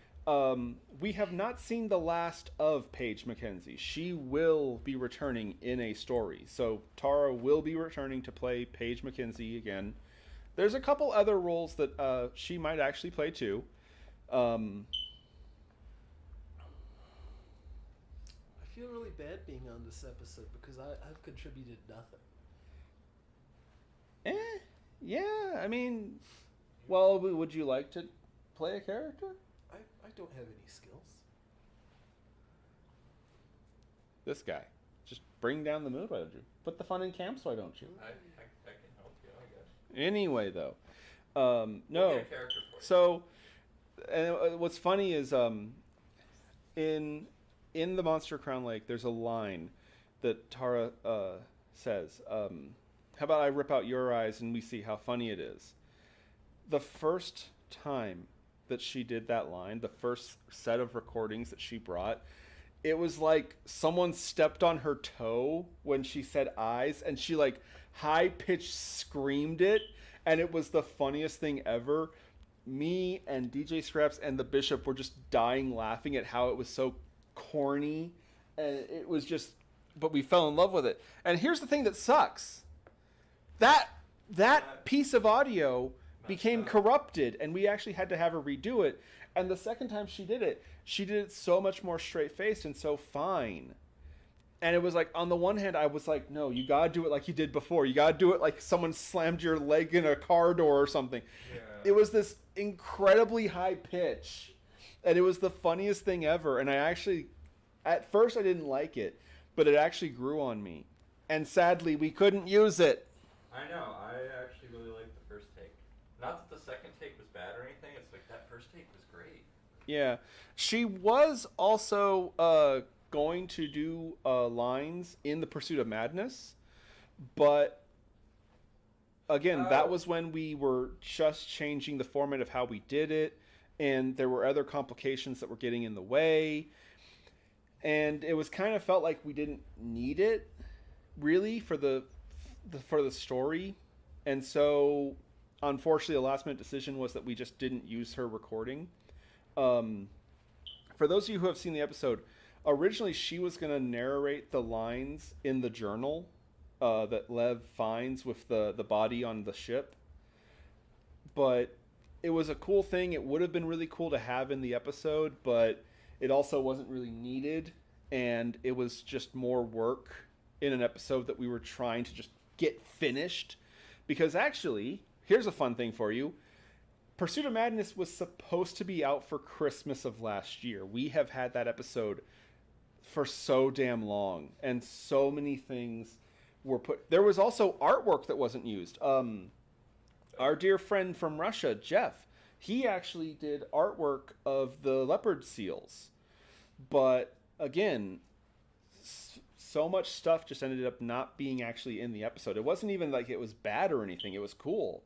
We have not seen the last of Paige Mackenzie. She will be returning in a story. So Tara will be returning to play Paige Mackenzie again. There's a couple other roles that she might actually play too. I feel really bad being on this episode because I've contributed nothing. Yeah, I mean, well, would you like to play a character? I don't have any skills. This guy. Just bring down the mood, why don't you? Put the fun in camps, why don't you? I can help you, I guess. Anyway, though. We'll No. get a character for you. So, and what's funny is in the Monster Crown Lake, there's a line that Tara says, how about I rip out your eyes and we see how funny it is. The first time that she did that line, the first set of recordings that she brought, it was like someone stepped on her toe when she said eyes, and she like high pitched screamed it, and it was the funniest thing ever. Me and DJ Scraps and the Bishop were just dying laughing at how it was so corny, and it was just, but we fell in love with it. And here's the thing that sucks. That piece of audio became corrupted, and we actually had to have her redo it. And the second time she did it so much more straight-faced and so fine. And it was like, on the one hand, I was like, no, you gotta do it like you did before. You gotta do it like someone slammed your leg in a car door or something. Yeah. It was this incredibly high pitch, and it was the funniest thing ever. And I actually, at first I didn't like it, but it actually grew on me. And sadly, we couldn't use it. I know, I actually really liked the first take. Not that the second take was bad or anything, it's like that first take was great. Yeah. She was also going to do lines in The Pursuit of Madness, but again, that was when we were just changing the format of how we did it, and there were other complications that were getting in the way, and it was kind of felt like we didn't need it really for the story. And so unfortunately the last minute decision was that we just didn't use her recording. For those of you who have seen the episode, originally she was going to narrate the lines in the journal that Lev finds with the body on the ship. But it was a cool thing. It would have been really cool to have in the episode, but it also wasn't really needed. And it was just more work in an episode that we were trying to just get finished. Because actually, here's a fun thing for you. Pursuit of Madness was supposed to be out for Christmas of last year. We have had that episode for so damn long, and so many things were put. There was also artwork that wasn't used. Our dear friend from Russia, Jeff, he actually did artwork of the leopard seals. But again, so much stuff just ended up not being actually in the episode. It wasn't even like it was bad or anything. It was cool,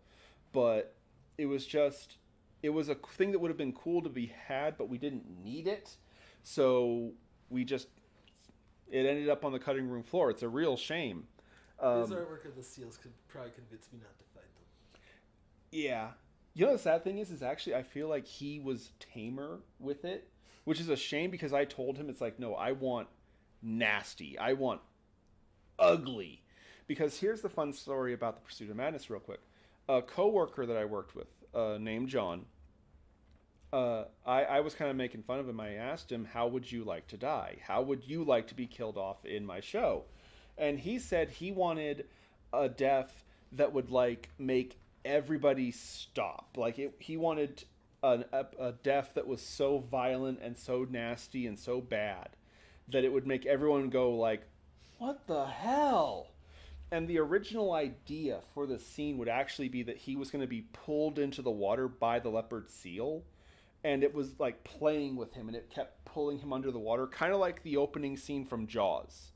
but it was a thing that would have been cool to be had, but we didn't need it. So it ended up on the cutting room floor. It's a real shame. His artwork of the seals could probably convince me not to fight them. Yeah. You know, the sad thing is actually I feel like he was tamer with it, which is a shame because I told him, it's like, no, I want nasty. I want ugly. Because here's the fun story about the Pursuit of Madness real quick. A coworker that I worked with, named John, I was kind of making fun of him. I asked him, how would you like to die? How would you like to be killed off in my show? And he said he wanted a death that would like make everybody stop. Like he wanted a death that was so violent and so nasty and so bad that it would make everyone go like, what the hell? And the original idea for the scene would actually be that he was going to be pulled into the water by the leopard seal, and it was like playing with him, and it kept pulling him under the water, kind of like the opening scene from Jaws.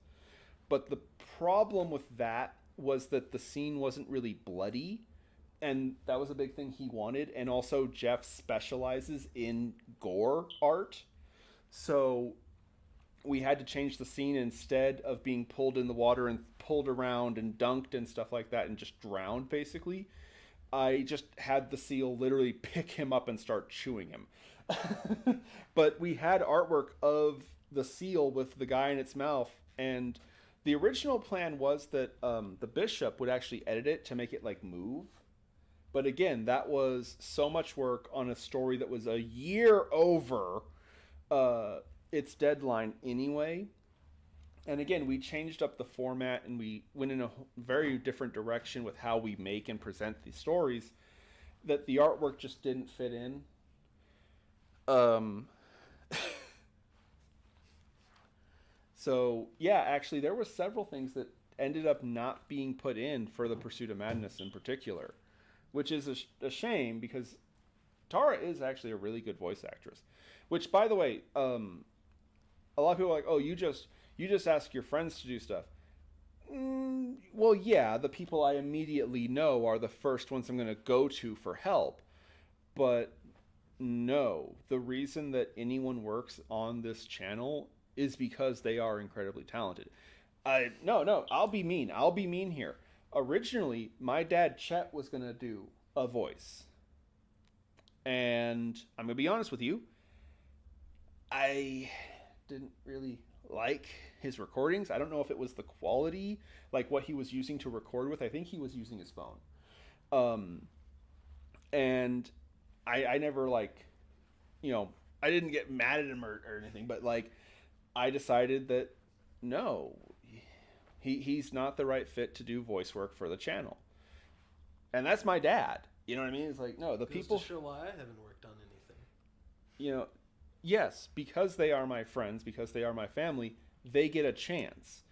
But the problem with that was that the scene wasn't really bloody, and that was a big thing he wanted. And also Jeff specializes in gore art, so we had to change the scene. Instead of being pulled in the water and pulled around and dunked and stuff like that and just drowned, basically, I just had the seal literally pick him up and start chewing him. But we had artwork of the seal with the guy in its mouth, and the original plan was that the Bishop would actually edit it to make it like move. But again, that was so much work on a story that was a year over its deadline anyway. And again, we changed up the format and we went in a very different direction with how we make and present these stories, that the artwork just didn't fit in. So yeah, actually there were several things that ended up not being put in for the Pursuit of Madness in particular, which is a shame because Tara is actually a really good voice actress. Which, by the way, a lot of people are like, oh, you just ask your friends to do stuff. Well, yeah, the people I immediately know are the first ones I'm going to go to for help. But No, the reason that anyone works on this channel is because they are incredibly talented. No, I'll be mean. I'll be mean here. Originally, my dad Chet was gonna do a voice, and I'm gonna be honest with you. I didn't really like his recordings. I don't know if it was the quality, like what he was using to record with. I think he was using his phone. And I never like, I didn't get mad at him or anything, but like, I decided that no, he's not the right fit to do voice work for the channel. And that's my dad. You know what I mean? It's like, no, the Goes people. to show why I haven't worked on anything. Yes, because they are my friends, because they are my family, they get a chance.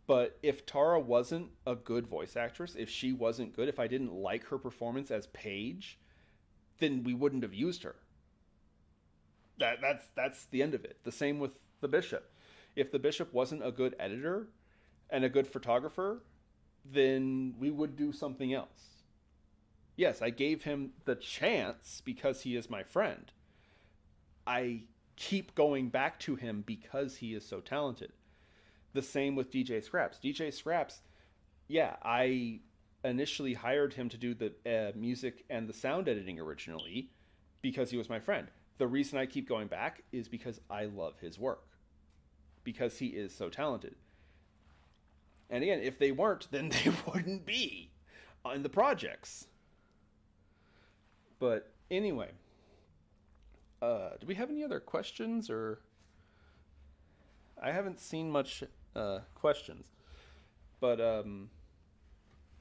But if Tara wasn't a good voice actress, if she wasn't good, if I didn't like her performance as Paige, then we wouldn't have used her. That's the end of it. The same with the Bishop. If the Bishop wasn't a good editor and a good photographer, then we would do something else. Yes, I gave him the chance because he is my friend. I keep going back to him because he is so talented. The same with DJ Scraps. DJ Scraps, yeah, I initially hired him to do the music and the sound editing originally because he was my friend. The reason I keep going back is because I love his work. Because he is so talented. And again, if they weren't, then they wouldn't be on the projects. But anyway, do we have any other questions, or I haven't seen much questions. But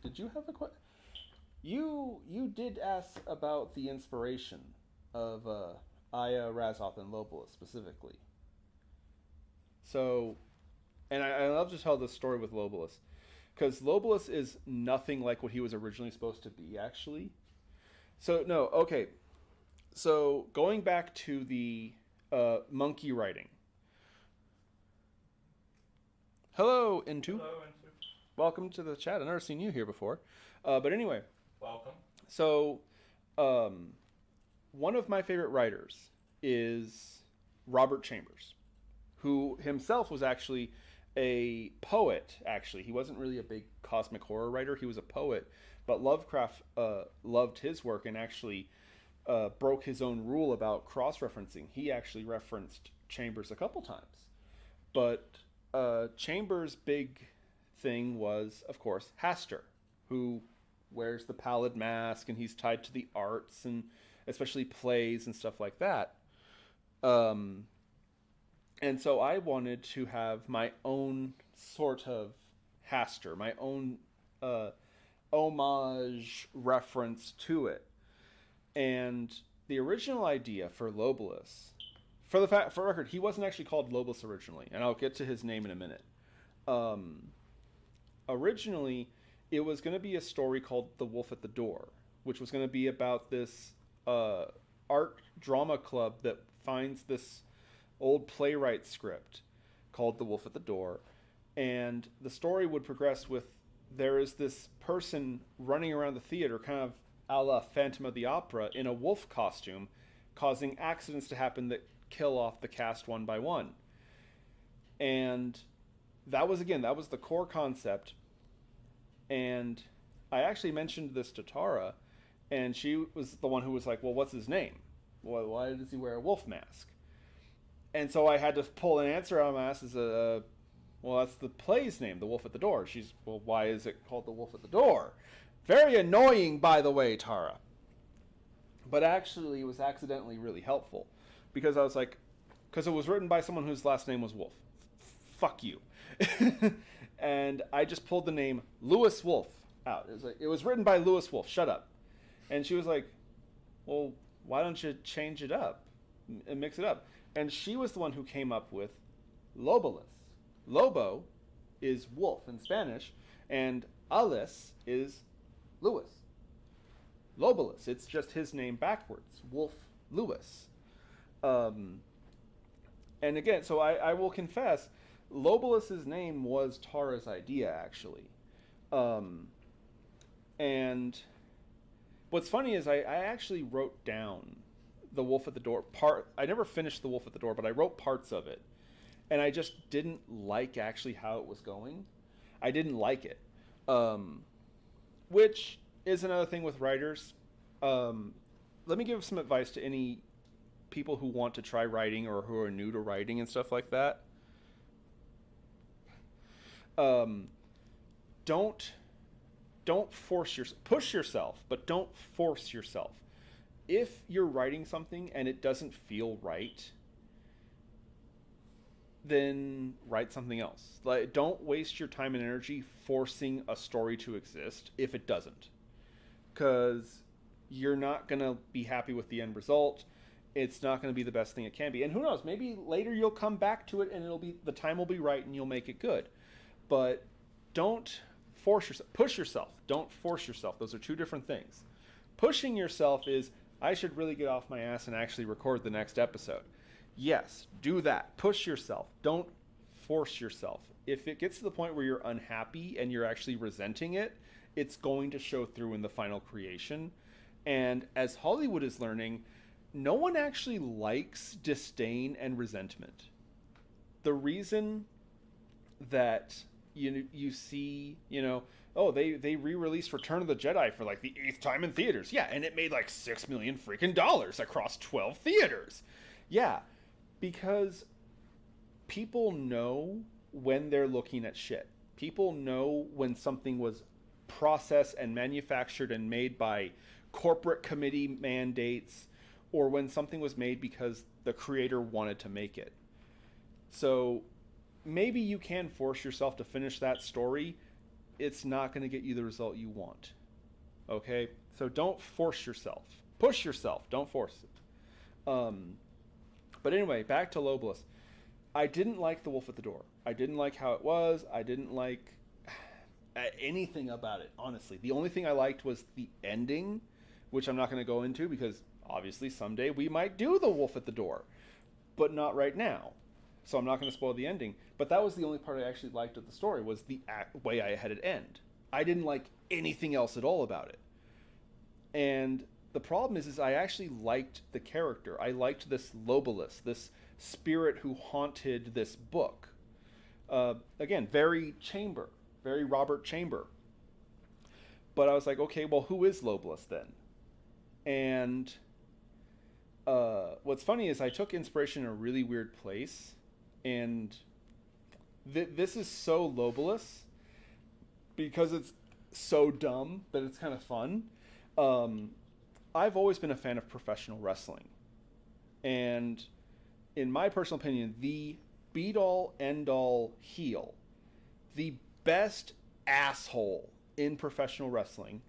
did you have a question? You did ask about the inspiration of Aya, Razoth, and Lobola specifically. So, and I love to tell this story with Lobolas, because Lobolas is nothing like what he was originally supposed to be, actually. So, no, okay. So, going back to the monkey writing. Hello, Intu. Hello, Intu. Welcome to the chat. I've never seen you here before. But anyway. Welcome. So, one of my favorite writers is Robert Chambers, who himself was actually a poet, actually. He wasn't really a big cosmic horror writer. He was a poet. But Lovecraft loved his work and actually broke his own rule about cross-referencing. He actually referenced Chambers a couple times. But Chambers' big thing was, of course, Hastur, who wears the pallid mask, and he's tied to the arts, and especially plays and stuff like that. And so I wanted to have my own sort of Hastur, my own homage reference to it. And the original idea for Lobolas, for record, he wasn't actually called Lobolas originally, and I'll get to his name in a minute. Originally, it was going to be a story called The Wolf at the Door, which was going to be about this art drama club that finds this old playwright script called The Wolf at the Door, and the story would progress with there is this person running around the theater, kind of a la Phantom of the Opera, in a wolf costume, causing accidents to happen that kill off the cast one by one. And that was the core concept. And I actually mentioned this to Tara, and she was the one who was like, well, what's his name? Why does he wear a wolf mask? And so I had to pull an answer out of my ass as well, that's the play's name, The Wolf at the Door. She's, well, why is it called The Wolf at the Door? Very annoying, by the way, Tara. But actually, it was accidentally really helpful. Because I was like, because it was written by someone whose last name was Wolf. Fuck you. And I just pulled the name Lewis Wolf out. It was like, it was written by Lewis Wolf. Shut up. And she was like, well, why don't you change it up and mix it up? And she was the one who came up with Lobolas. Lobo is wolf in Spanish, and Alice is Lewis. Lobolas, it's just his name backwards. Wolf Lewis. And again, so I will confess, Lobolas's name was Tara's idea, actually. And what's funny is I actually wrote down The Wolf at the Door I never finished The Wolf at the Door, but I wrote parts of it, and I just didn't like actually how it was going. I didn't like it, which is another thing with writers. Let me give some advice to any people who want to try writing or who are new to writing and stuff like that. Don't push yourself, but don't force yourself. If you're writing something and it doesn't feel right, then write something else. Like, don't waste your time and energy forcing a story to exist if it doesn't, because you're not going to be happy with the end result. It's not going to be the best thing it can be. And who knows, maybe later you'll come back to it and the time will be right and you'll make it good. But don't force yourself. Push yourself. Don't force yourself. Those are two different things. Pushing yourself is, I should really get off my ass and actually record the next episode. Yes, do that. Push yourself. Don't force yourself. If it gets to the point where you're unhappy and you're actually resenting it, it's going to show through in the final creation. And as Hollywood is learning, no one actually likes disdain and resentment. The reason that you see, oh, they re-released Return of the Jedi for like the 8th time in theaters. Yeah, and it made like $6 million freaking dollars across 12 theaters. Yeah, because people know when they're looking at shit. People know when something was processed and manufactured and made by corporate committee mandates, or when something was made because the creator wanted to make it. So maybe you can force yourself to finish that story. It's not going to get you the result you want. Okay? So don't force yourself. Push yourself. Don't force it. But anyway, back to Lobless. I didn't like The Wolf at the Door. I didn't like how it was. I didn't like anything about it, honestly. The only thing I liked was the ending, which I'm not going to go into because obviously someday we might do The Wolf at the Door, but not right now. So I'm not going to spoil the ending. But that was the only part I actually liked of the story, was the way I had it end. I didn't like anything else at all about it. And the problem is I actually liked the character. I liked this Lobolus, this spirit who haunted this book. Again, very Robert Chamber. But I was like, okay, well, who is Lobolus then? And what's funny is I took inspiration in a really weird place. And this is so Lobolus because it's so dumb that it's kind of fun. I've always been a fan of professional wrestling. And in my personal opinion, the be-all, end-all heel, the best asshole in professional wrestling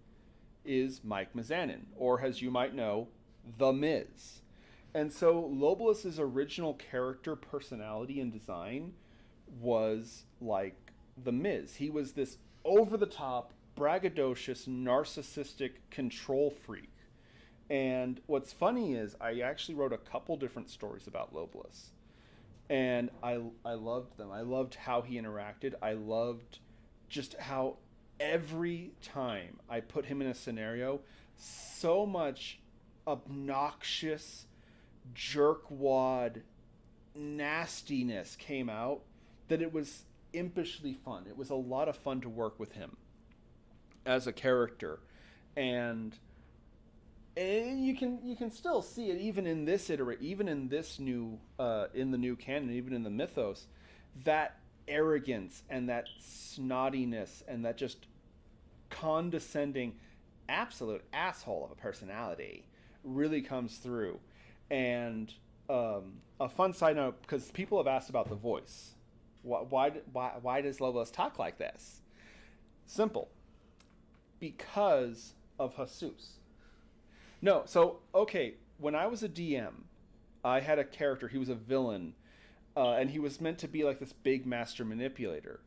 is Mike Mizanin, or as you might know, The Miz. And so Lobolus's original character, personality, and design was like The Miz. He was this over-the-top, braggadocious, narcissistic control freak. And what's funny is I actually wrote a couple different stories about Lobolus. And I loved them. I loved how he interacted. I loved just how every time I put him in a scenario, so much obnoxious jerkwad nastiness came out that it was impishly fun. It was a lot of fun to work with him as a character, and you can still see it even in this even in this new in the new canon, even in the mythos, that arrogance and that snottiness and that just condescending absolute asshole of a personality really comes through. And a fun side note, because people have asked about the voice. Why does Lobolus talk like this? Simple. Because of Jesus. No, so, okay, when I was a DM, I had a character, he was a villain, and he was meant to be like this big master manipulator.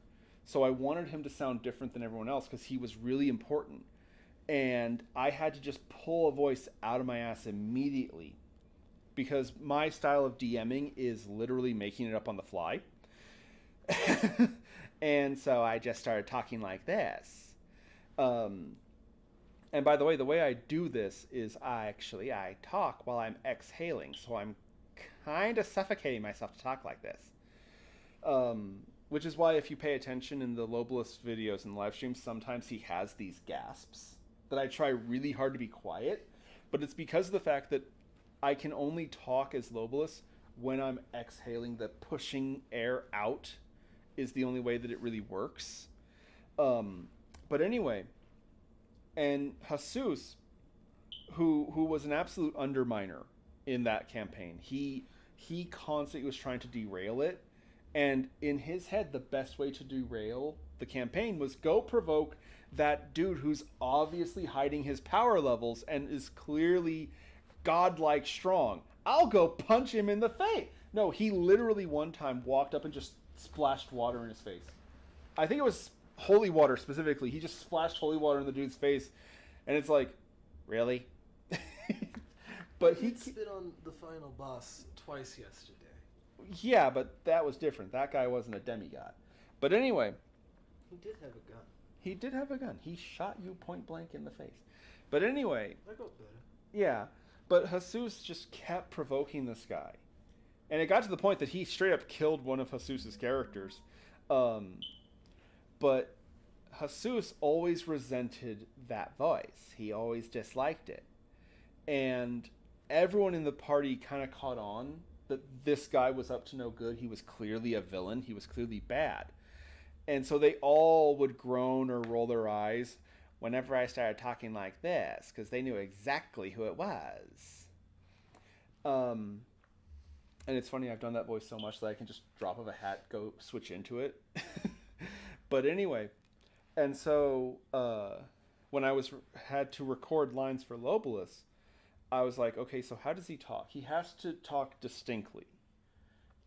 So I wanted him to sound different than everyone else because he was really important. And I had to just pull a voice out of my ass immediately, because my style of DMing is literally making it up on the fly. And so I just started talking like this. And by the way I do this is I talk while I'm exhaling, so I'm kind of suffocating myself to talk like this. Which is why if you pay attention in the Lobalist videos and live streams, sometimes he has these gasps that I try really hard to be quiet, but it's because of the fact that I can only talk as Lobalist when I'm exhaling. The pushing air out is the only way that it really works. But anyway, and Jesus, who was an absolute underminer in that campaign, he constantly was trying to derail it. And in his head, the best way to derail the campaign was go provoke that dude who's obviously hiding his power levels and is clearly godlike strong. I'll go punch him in the face. No, he literally one time walked up and just splashed water in his face. I think it was holy water specifically. He just splashed holy water in the dude's face. And it's like, really? But he spit on the final boss twice yesterday. Yeah, but that was different. That guy wasn't a demigod. But anyway. He did have a gun. He did have a gun. He shot you point blank in the face. But anyway. I got better. Yeah. But Jesus just kept provoking this guy. And it got to the point that he straight up killed one of Jesus's characters. But Jesus always resented that voice. He always disliked it. And everyone in the party kind of caught on that this guy was up to no good. He was clearly a villain. He was clearly bad. And so they all would groan or roll their eyes whenever I started talking like this, because they knew exactly who it was. And it's funny, I've done that voice so much that I can just drop of a hat, go switch into it. But anyway, and so when I had to record lines for Lobalist, I was like, okay, so how does he talk? He has to talk distinctly.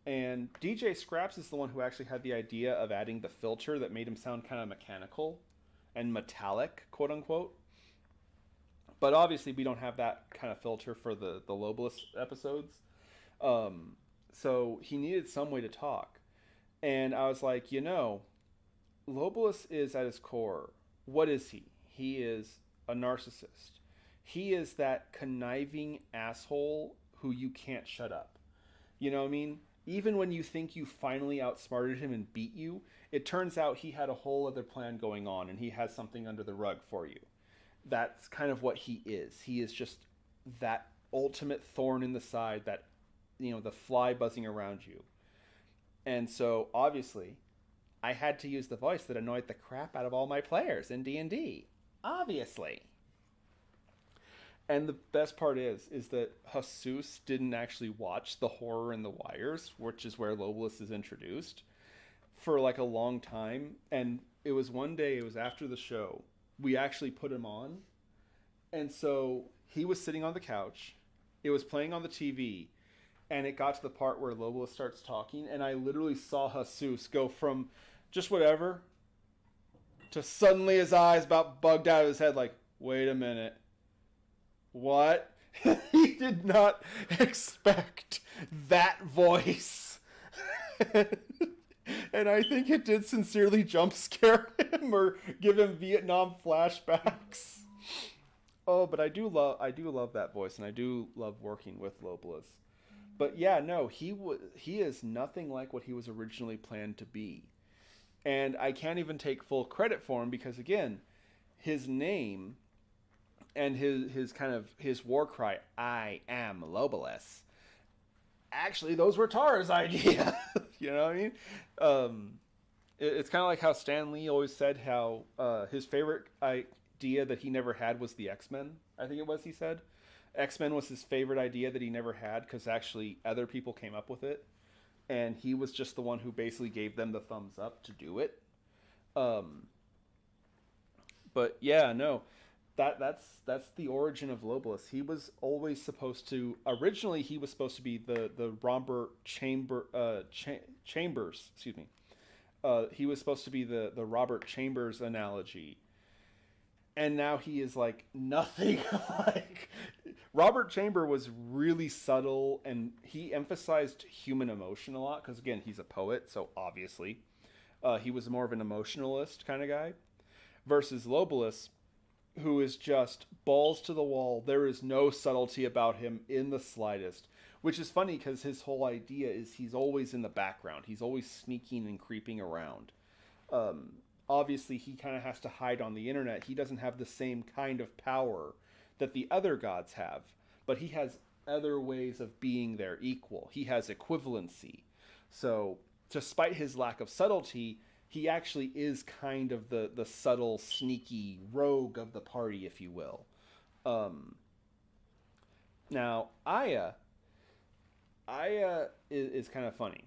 And DJ Scraps is the one who actually had the idea of adding the filter that made him sound kind of mechanical and metallic, quote unquote. But obviously we don't have that kind of filter for the Lobalist episodes. So he needed some way to talk. And I was like, Lobalist is at his core. What is he? He is a narcissist. He is that conniving asshole who you can't shut up. You know what I mean? Even when you think you finally outsmarted him and beat you, it turns out he had a whole other plan going on and he has something under the rug for you. That's kind of what he is. He is just that ultimate thorn in the side, that, the fly buzzing around you. And so, obviously, I had to use the voice that annoyed the crap out of all my players in D&D. Obviously. And the best part is that Jesus didn't actually watch The Horror in the Wires, which is where Lobalist is introduced, for like a long time. And it was one day, it was after the show, we actually put him on. And so he was sitting on the couch, it was playing on the TV, and it got to the part where Lobalist starts talking, and I literally saw Jesus go from just whatever to suddenly his eyes about bugged out of his head like, wait a minute. What? He did not expect that voice. And I think it did sincerely jump scare him or give him Vietnam flashbacks. Oh, but I do love that voice, and I do love working with Lobalist. But yeah, no, he is nothing like what he was originally planned to be. And I can't even take full credit for him because, again, his name and his war cry, I am Lobalist. Actually, those were Tara's idea. You know what I mean? It's kind of like how Stan Lee always said how his favorite idea that he never had was the X-Men. I think it was, he said. X-Men was his favorite idea that he never had because actually other people came up with it. And he was just the one who basically gave them the thumbs up to do it. But yeah, no. That's the origin of Lobalist. He was always supposed to... Originally, he was supposed to be the Robert Chambers, excuse me. He was supposed to be the Robert Chambers analogy. And now he is like nothing like... Robert Chamber was really subtle, and he emphasized human emotion a lot, because again, he's a poet, so obviously. He was more of an emotionalist kind of guy. Versus Lobalist, who is just balls to the wall. There is no subtlety about him in the slightest, which is funny because his whole idea is he's always in the background. He's always sneaking and creeping around. Obviously, he kind of has to hide on the internet. He doesn't have the same kind of power that the other gods have, but he has other ways of being their equal. He has equivalency. So, despite his lack of subtlety, he actually is kind of the subtle, sneaky rogue of the party, if you will. Now, Aya is kind of funny,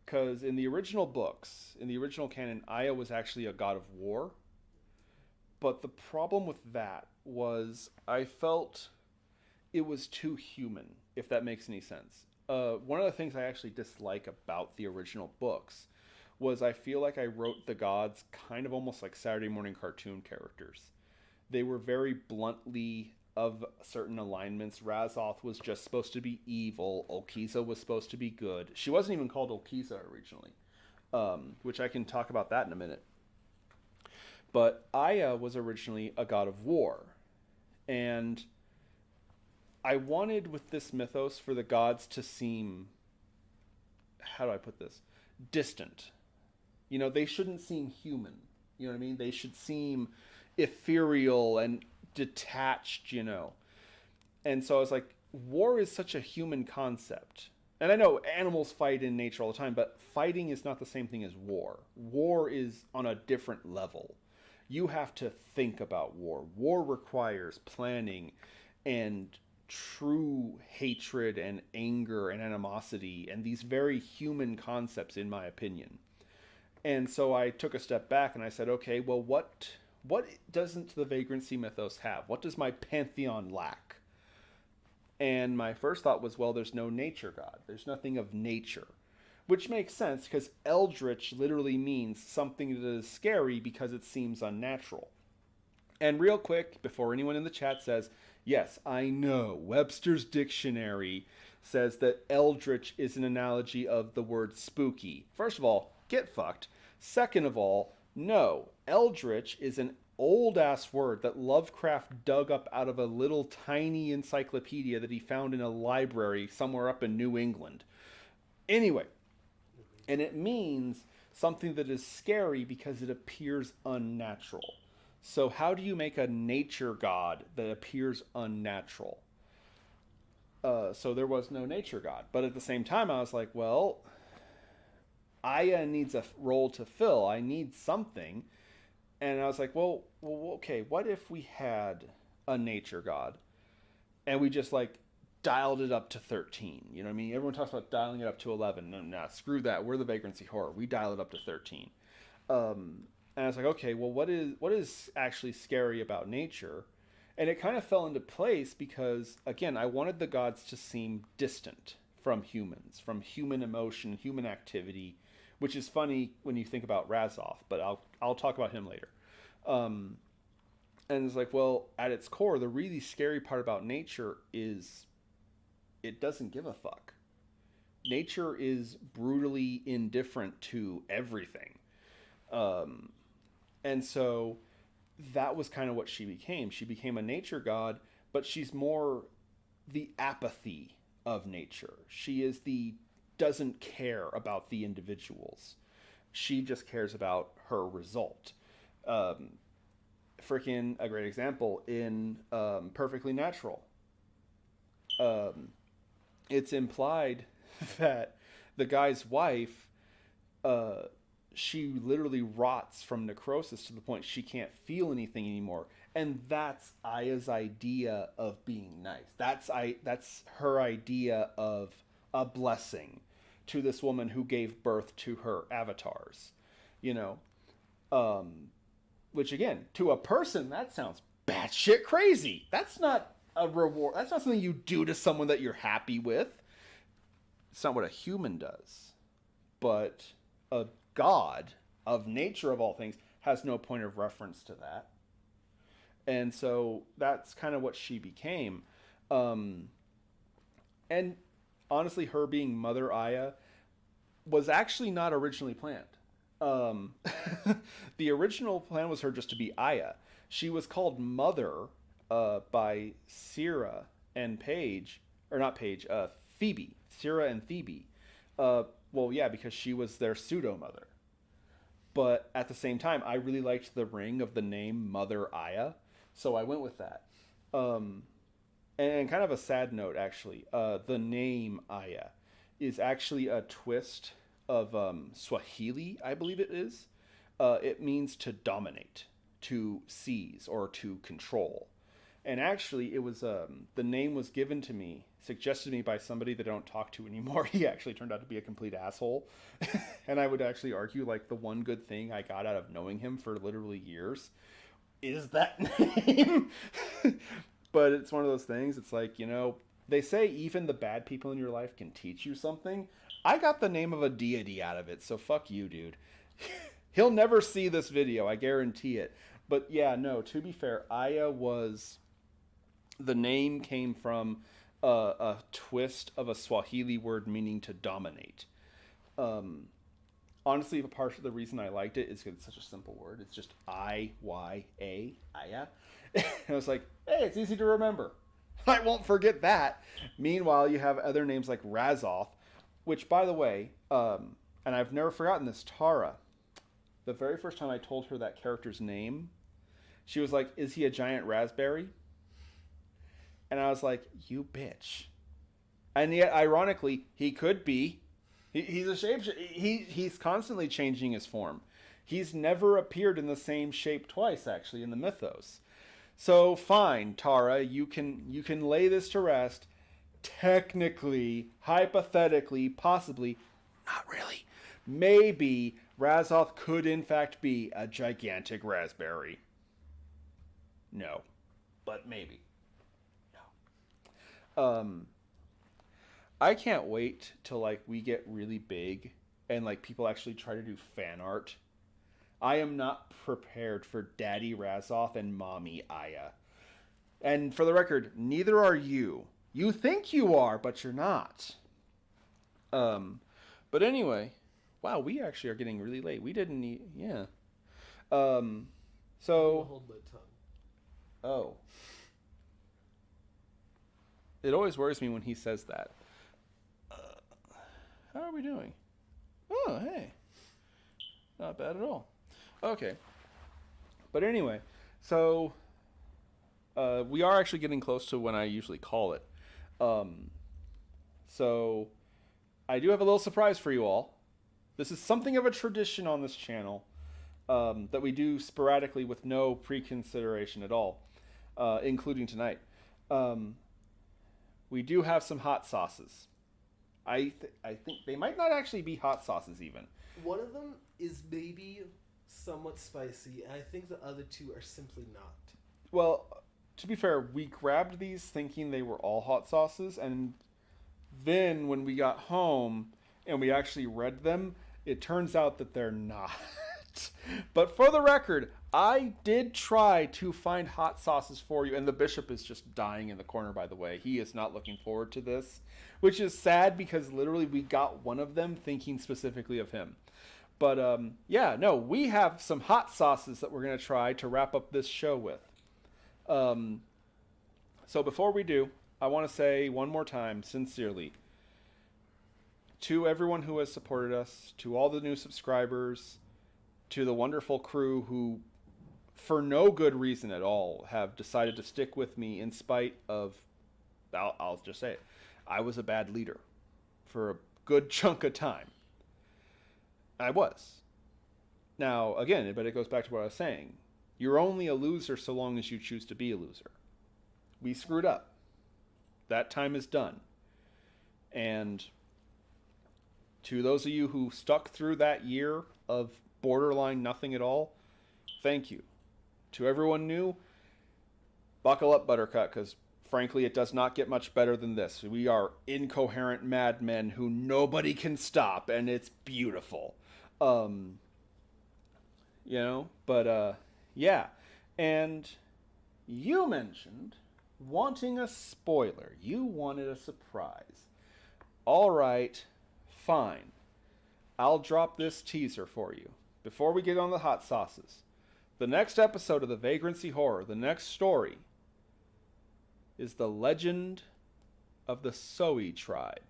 because in the original books, in the original canon, Aya was actually a god of war. But the problem with that was I felt it was too human, if that makes any sense. One of the things I actually dislike about the original books was I feel like I wrote the gods kind of almost like Saturday morning cartoon characters. They were very bluntly of certain alignments. Razoth was just supposed to be evil. Olkiza was supposed to be good. She wasn't even called Olkiza originally, which I can talk about that in a minute. But Aya was originally a god of war. And I wanted with this mythos for the gods to seem, how do I put this? Distant. You know, they shouldn't seem human. You know what I mean? They should seem ethereal and detached, you know. And so I was like, war is such a human concept. And I know animals fight in nature all the time, but fighting is not the same thing as war. War is on a different level. You have to think about war. War requires planning and true hatred and anger and animosity and these very human concepts, in my opinion. And so I took a step back and I said, okay, well, what doesn't the vagrancy mythos have? What does my pantheon lack? And my first thought was, well, there's no nature god. There's nothing of nature. Which makes sense because eldritch literally means something that is scary because it seems unnatural. And real quick, before anyone in the chat says, yes, I know, Webster's Dictionary says that eldritch is an analogy of the word spooky. First of all, get fucked. Second of all, no, eldritch is an old-ass word that Lovecraft dug up out of a little tiny encyclopedia that he found in a library somewhere up in New England. Anyway, and it means something that is scary because it appears unnatural. So how do you make a nature god that appears unnatural? So there was no nature god. But at the same time, I was like, well, Aya needs a role to fill. I need something. And I was like, well, okay, what if we had a nature god and we just like dialed it up to 13? You know what I mean? Everyone talks about dialing it up to 11. No, nah, screw that. We're the Vagrancy Horror. We dial it up to 13. And I was like, okay, well, what is actually scary about nature? And it kind of fell into place because, again, I wanted the gods to seem distant from humans, from human emotion, human activity, which is funny when you think about Razoth, but I'll talk about him later. And it's like, well, at its core, the really scary part about nature is it doesn't give a fuck. Nature is brutally indifferent to everything. And so that was kind of what she became. She became a nature god, but she's more the apathy of nature. She is doesn't care about the individuals. She just cares about her result. Freaking a great example in Perfectly Natural. It's implied that the guy's wife, she literally rots from necrosis to the point she can't feel anything anymore. And that's Aya's idea of being nice. That's her idea of a blessing to this woman who gave birth to her avatars. You know? Which again, to a person, that sounds batshit crazy. That's not a reward. That's not something you do to someone that you're happy with. It's not what a human does. But a god of nature of all things has no point of reference to that. And so that's kind of what she became. And honestly, her being Mother Aya was actually not originally planned. Um, the original plan was her just to be Aya. She was called Mother by Sierra and Paige, or not Paige, Phoebe. Sierra and Phoebe. Well, yeah, because she was their pseudo mother. But at the same time, I really liked the ring of the name Mother Aya, so I went with that. Um, and kind of a sad note, actually, the name Aya is actually a twist of Swahili, I believe it is. It means to dominate, to seize, or to control. And actually, it was the name was given to me, suggested to me by somebody that I don't talk to anymore. He actually turned out to be a complete asshole, and I would actually argue like the one good thing I got out of knowing him for literally years is that name. But it's one of those things. It's like, they say even the bad people in your life can teach you something. I got the name of a deity out of it, so fuck you, dude. He'll never see this video, I guarantee it. But yeah, no, to be fair, Aya was... The name came from a twist of a Swahili word meaning to dominate. Honestly, part of the reason I liked it is because it's such a simple word. It's just I-Y-A, Aya. And I was like, hey, it's easy to remember. I won't forget that. Meanwhile, you have other names like Razoth, which, by the way, and I've never forgotten this, Tara. The very first time I told her that character's name, she was like, is he a giant raspberry? And I was like, you bitch. And yet, ironically, he could be. He's a shape. He's constantly changing his form. He's never appeared in the same shape twice, actually, in the mythos. So fine, Tara, you can lay this to rest. Technically, hypothetically, possibly, not really. Maybe Razoth could in fact be a gigantic raspberry. No, but maybe. No. I can't wait till we get really big and people actually try to do fan art. I am not prepared for Daddy Razoth and Mommy Aya. And for the record, neither are you. You think you are, but you're not. But anyway, wow, we actually are getting really late. We didn't need, yeah. So. Hold my tongue. Oh. It always worries me when he says that. How are we doing? Oh, hey. Not bad at all. Okay. But anyway, so we are actually getting close to when I usually call it. So I do have a little surprise for you all. This is something of a tradition on this channel that we do sporadically with no pre-consideration at all, including tonight. We do have some hot sauces. I think they might not actually be hot sauces even. One of them is maybe somewhat spicy, and I think the other two are simply not. Well, to be fair, we grabbed these thinking they were all hot sauces, and then when we got home and we actually read them, it turns out that they're not. But for the record, I did try to find hot sauces for you, and the bishop is just dying in the corner, by the way. He is not looking forward to this, which is sad because literally we got one of them thinking specifically of him. But yeah, no, we have some hot sauces that we're going to try to wrap up this show with. So before we do, I want to say one more time, sincerely, to everyone who has supported us, to all the new subscribers, to the wonderful crew who, for no good reason at all, have decided to stick with me in spite of, I'll just say it, I was a bad leader for a good chunk of time. I was. Now, again, but it goes back to what I was saying. You're only a loser so long as you choose to be a loser. We screwed up. That time is done. And to those of you who stuck through that year of borderline nothing at all, thank you. To everyone new, buckle up, Buttercut, because frankly, it does not get much better than this. We are incoherent madmen who nobody can stop, and it's beautiful. Yeah. And you mentioned wanting a spoiler. You wanted a surprise. All right, fine. I'll drop this teaser for you. before we get on the hot sauces, the next episode of the Vagrancy Horror, the next story, is the legend of the Soe tribe.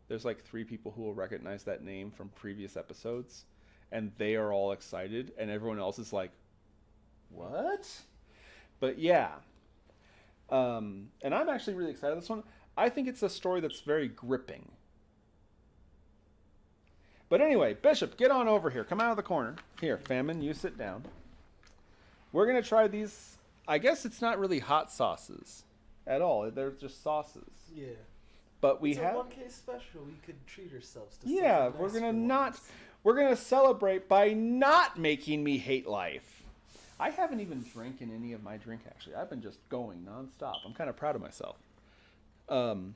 There's like 3 people who will recognize that name from previous episodes, and they are all excited, and everyone else is like, what? But yeah. And I'm actually really excited this one. I think it's a story that's very gripping. But anyway, Bishop, get on over here. Come out of the corner. Here, Famine, you sit down. We're going to try these. I guess it's not really hot sauces at all. They're just sauces. Yeah. But we It's have... a 1K special. We could treat ourselves to Yeah, something we're nice going to for not... once. We're going to celebrate by not making me hate life. I haven't even drank in any of my drink, actually. I've been just going nonstop. I'm kind of proud of myself. Oh,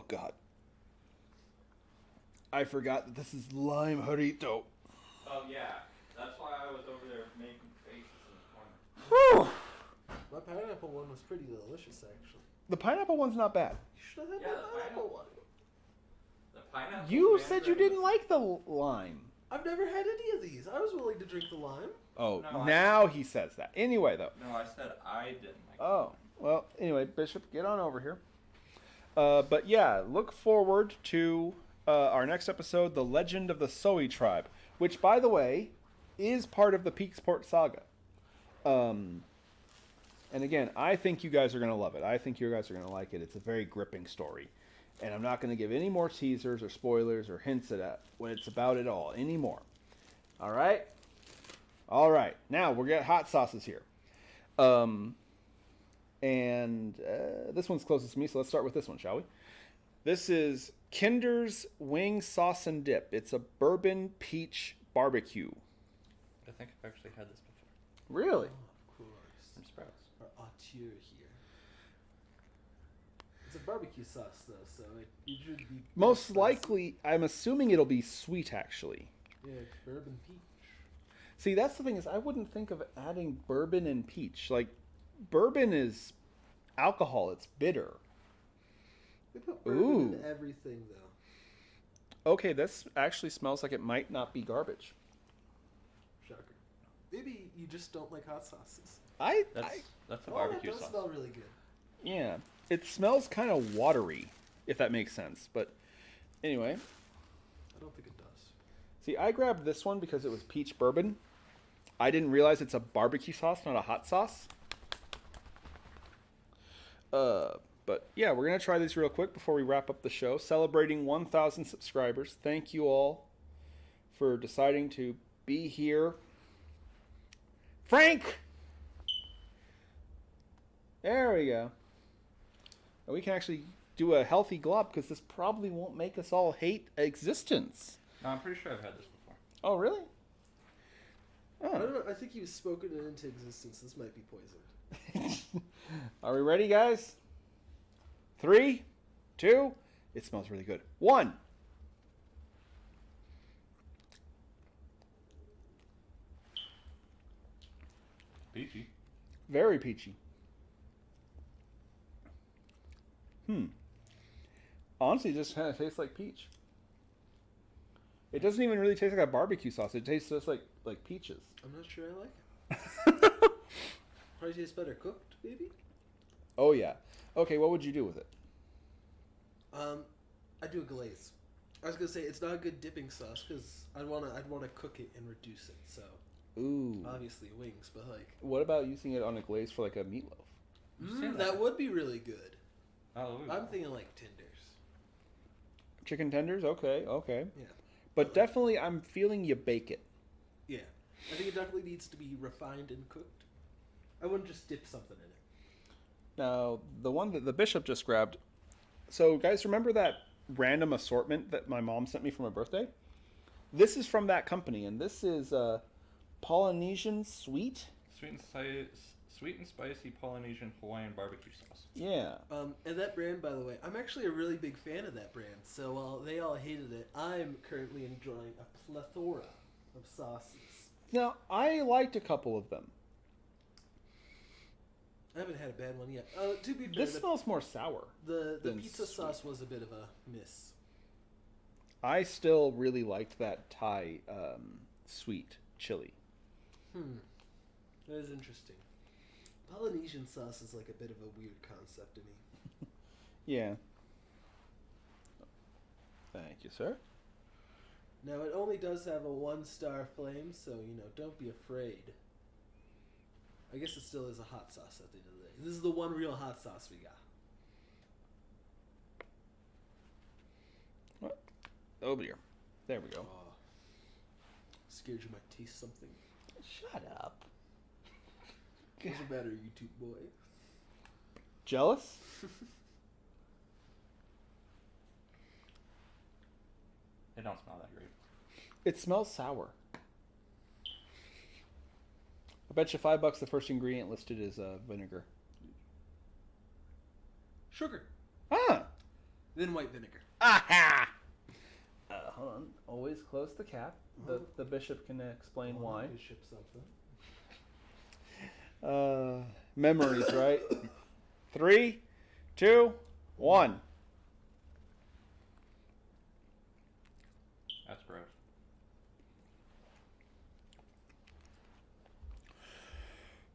God. I forgot that this is lime Jarrito. Oh yeah, that's why I was over there making faces in the corner. Whew. My pineapple one was pretty delicious, actually. The pineapple one's not bad. You should have had Yeah, the the pineapple one. The pineapple. You said you mandarin didn't was- like the lime. I've never had any of these. I was willing to drink the lime. Oh, No, now he says that. Anyway, though. No, I said I didn't like. Oh, well, anyway, Bishop, get on over here. But yeah, look forward to our next episode, The Legend of the Soe Tribe, which, by the way, is part of the Peaksport saga. And again, I think you guys are going to love it. I think you guys are going to like it. It's a very gripping story. And I'm not going to give any more teasers or spoilers or hints at it when it's about it all anymore. All right? All right. Now, we're getting hot sauces here. And this one's closest to me, so let's start with this one, shall we? This is Kinder's Wing Sauce and Dip. It's a bourbon peach barbecue. I think I've actually had this before. Really? Of course. From Sprouts. Our auteur here. It's a barbecue sauce, though, so it should be... Most spicy. likely, I'm assuming it'll be sweet, actually. Yeah, bourbon peach. See, that's the thing is I wouldn't think of adding bourbon and peach. Like, bourbon is alcohol. It's bitter. They put bourbon Ooh. in everything, though. Okay, this actually smells like it might not be garbage. Shocker. Maybe you just don't like hot sauces. That's a Oh, barbecue that does sauce. smell really good. Yeah, it smells kind of watery, if that makes sense. But anyway, I don't think it does. see, I grabbed this one because it was peach bourbon. I didn't realize it's a barbecue sauce, not a hot sauce. But yeah, we're gonna try these real quick before we wrap up the show. Celebrating 1,000 subscribers. Thank you all for deciding to be here. Frank! There we go. And we can actually do a healthy glob because this probably won't make us all hate existence. No, I'm pretty sure I've had this before. Oh, really? I don't Oh. know. I think you've spoken it into existence. This might be poisoned. Are we ready, guys? 3, 2, it smells really good. 1. Peachy. Very peachy. Honestly, it just kind of tastes like peach. It doesn't even really taste like a barbecue sauce. It tastes just like peaches. I'm not sure I like it. Probably tastes better cooked, maybe? Oh, yeah. Okay, what would you do with it? I do a glaze. I was gonna say it's not a good dipping sauce because I'd wanna cook it and reduce it. So Ooh. obviously wings, but like What about using it on a glaze for like a meatloaf? You say that would be really good. Oh, I'm thinking like tenders. Chicken tenders? Okay, okay. Yeah, But definitely, I'm feeling you bake it. yeah. I think it definitely needs to be refined and cooked. I wouldn't just dip something in it. Now, the one that the bishop just grabbed. So, guys, remember that random assortment that my mom sent me for my birthday? This is from that company, and this is Polynesian sweet. Sweet and spicy Polynesian Hawaiian barbecue sauce. Yeah. And that brand, by the way, I'm actually a really big fan of that brand. So while they all hated it, I'm currently enjoying a plethora of sauces. Now, I liked a couple of them. I haven't had a bad one yet. To be fair, This smells more sour. the than pizza sweet. sauce was a bit of a miss. I still really liked that Thai sweet chili. That is interesting. Polynesian sauce is like a bit of a weird concept to me. Yeah. Thank you, sir. Now, it only does have a 1-star flame, so, don't be afraid. I guess it still is a hot sauce at the end of the day. This is the one real hot sauce we got. What? Oh, dear. There we go. Oh, scared you might taste something. Shut up. What's the matter, YouTube boy? Jealous? It don't smell that great. It smells sour. I bet you $5 the first ingredient listed is vinegar. Sugar. Ah! Then white vinegar. Aha! Hold on. Always close the cap. The bishop can explain why. Bishop something. Memories, right? 3, 2, 1. That's gross.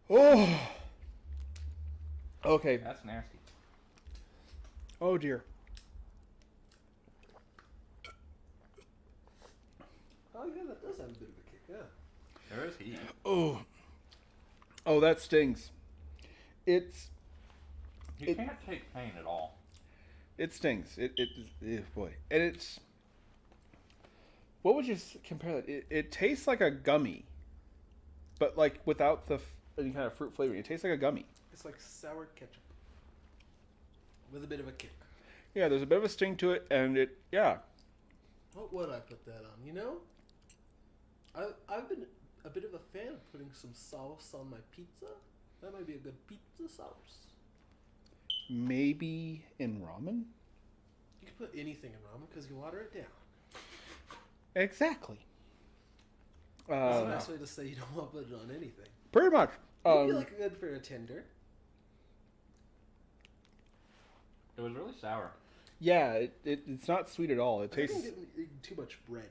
Oh. Okay. That's nasty. Oh dear. Oh, yeah, that does have a bit of a kick, yeah. There is heat. Oh. Oh, that stings. You can't take pain at all. It stings. Boy. And it's... What would you compare that? It tastes like a gummy. But like without any kind of fruit flavoring. It tastes like a gummy. It's like sour ketchup. With a bit of a kick. Yeah, there's a bit of a sting to it, and yeah. What would I put that on? I've been a bit of a fan of putting some sauce on my pizza. That might be a good pizza sauce. Maybe in ramen? You can put anything in ramen because you water it down. Exactly. That's a nice way to say you don't want to put it on anything. Pretty much. Maybe like good for a tender. It was really sour. Yeah, it's not sweet at all. It I think tastes... I'm getting too much bread.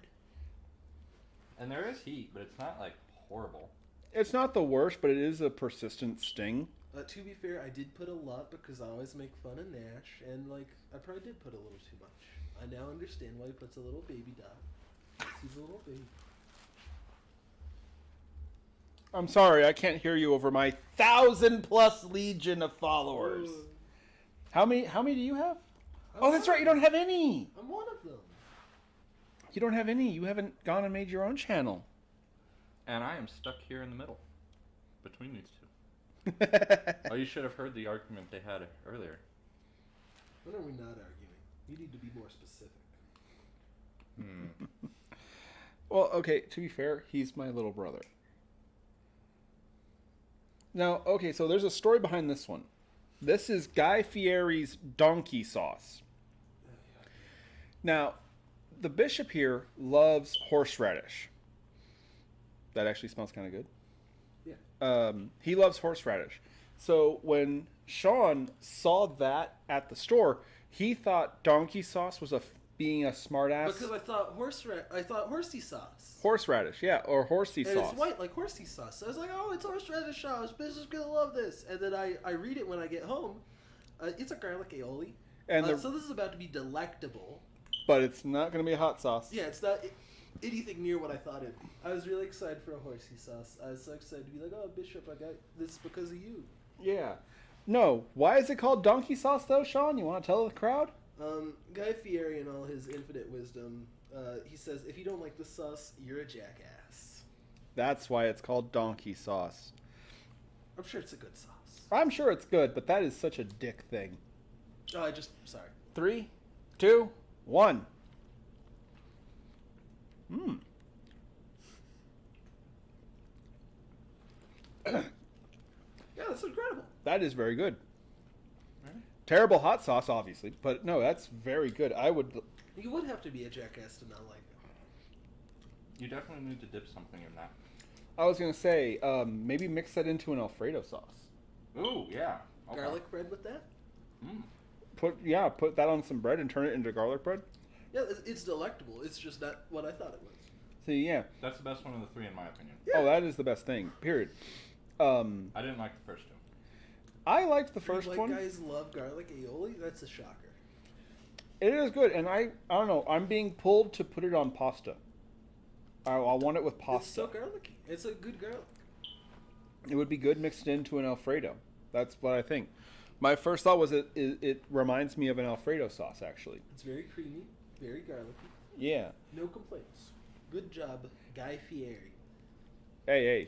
And there is heat, but it's not like horrible. It's not the worst, but it is a persistent sting. To be fair, I did put a lot because I always make fun of Nash, and I probably did put a little too much. I now understand why he puts a little baby dot. He's a little baby. I'm sorry, I can't hear you over my 1,000+ legion of followers. How many do you have? Oh, that's right, you don't have any. I'm one of them. You don't have any. You haven't gone and made your own channel. And I am stuck here in the middle. Between these two. Oh, you should have heard the argument they had earlier. When are we not arguing? You need to be more specific. Well, okay, to be fair, he's my little brother. Now, okay, so there's a story behind this one. This is Guy Fieri's donkey sauce. Now, the bishop here loves horseradish. That actually smells kind of good. Yeah. He loves horseradish. So when Sean saw that at the store, he thought donkey sauce was being a smartass. Because I thought horsey sauce. Horseradish, yeah, or horsey And sauce. it's white like horsey sauce. So I was like, oh, it's horseradish sauce. Bishop's gonna love this. And then I read it when I get home. It's a garlic aioli. And So this is about to be delectable. but it's not going to be a hot sauce. Yeah, it's not anything near what I thought it'd be. I was really excited for a horsey sauce. I was so excited to be like, oh, Bishop, I got this because of you. Yeah. No. Why is it called donkey sauce, though, Sean? You want to tell the crowd? Guy Fieri, in all his infinite wisdom, he says, if you don't like the sauce, you're a jackass. That's why it's called donkey sauce. I'm sure it's a good sauce. I'm sure it's good, but that is such a dick thing. Oh, sorry. 3, 2, 1. Yeah, that's incredible. That is very good. Terrible hot sauce, obviously, but no, that's very good. You would have to be a jackass to not like it. You definitely need to dip something in that. I was gonna say, maybe mix that into an Alfredo sauce. Ooh, yeah. Okay. Garlic bread with that? Mm. Put that on some bread and turn it into garlic bread. Yeah, it's delectable. It's just not what I thought it was. See, yeah. That's the best one of the three, in my opinion. Yeah. Oh, that is the best thing. Period. I didn't like the first two. I liked the Three first white one. guys love garlic aioli. That's a shocker. It is good, and I don't know. I'm being pulled to put it on pasta. I want it with pasta. It's so garlicky. It's a good garlic. It would be good mixed into an Alfredo. That's what I think. My first thought was it reminds me of an Alfredo sauce, actually. It's very creamy, very garlicky. Yeah. No complaints. Good job, Guy Fieri. Hey,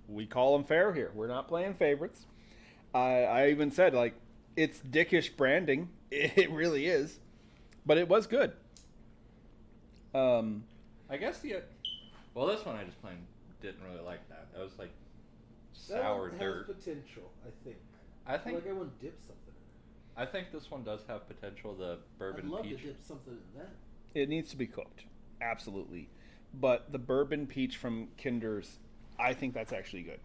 we call them fair here. We're not playing favorites. I even said, like, it's dickish branding. It really is. But it was good. I guess well, this one I just plain didn't really like that. That was like sour that dirt. has potential, I think. I think like I want to dip something in I think this one does have potential. The it. bourbon I'd love peach. to dip something in that. It needs to be cooked. Absolutely. But the bourbon peach from Kinder's, I think that's actually good.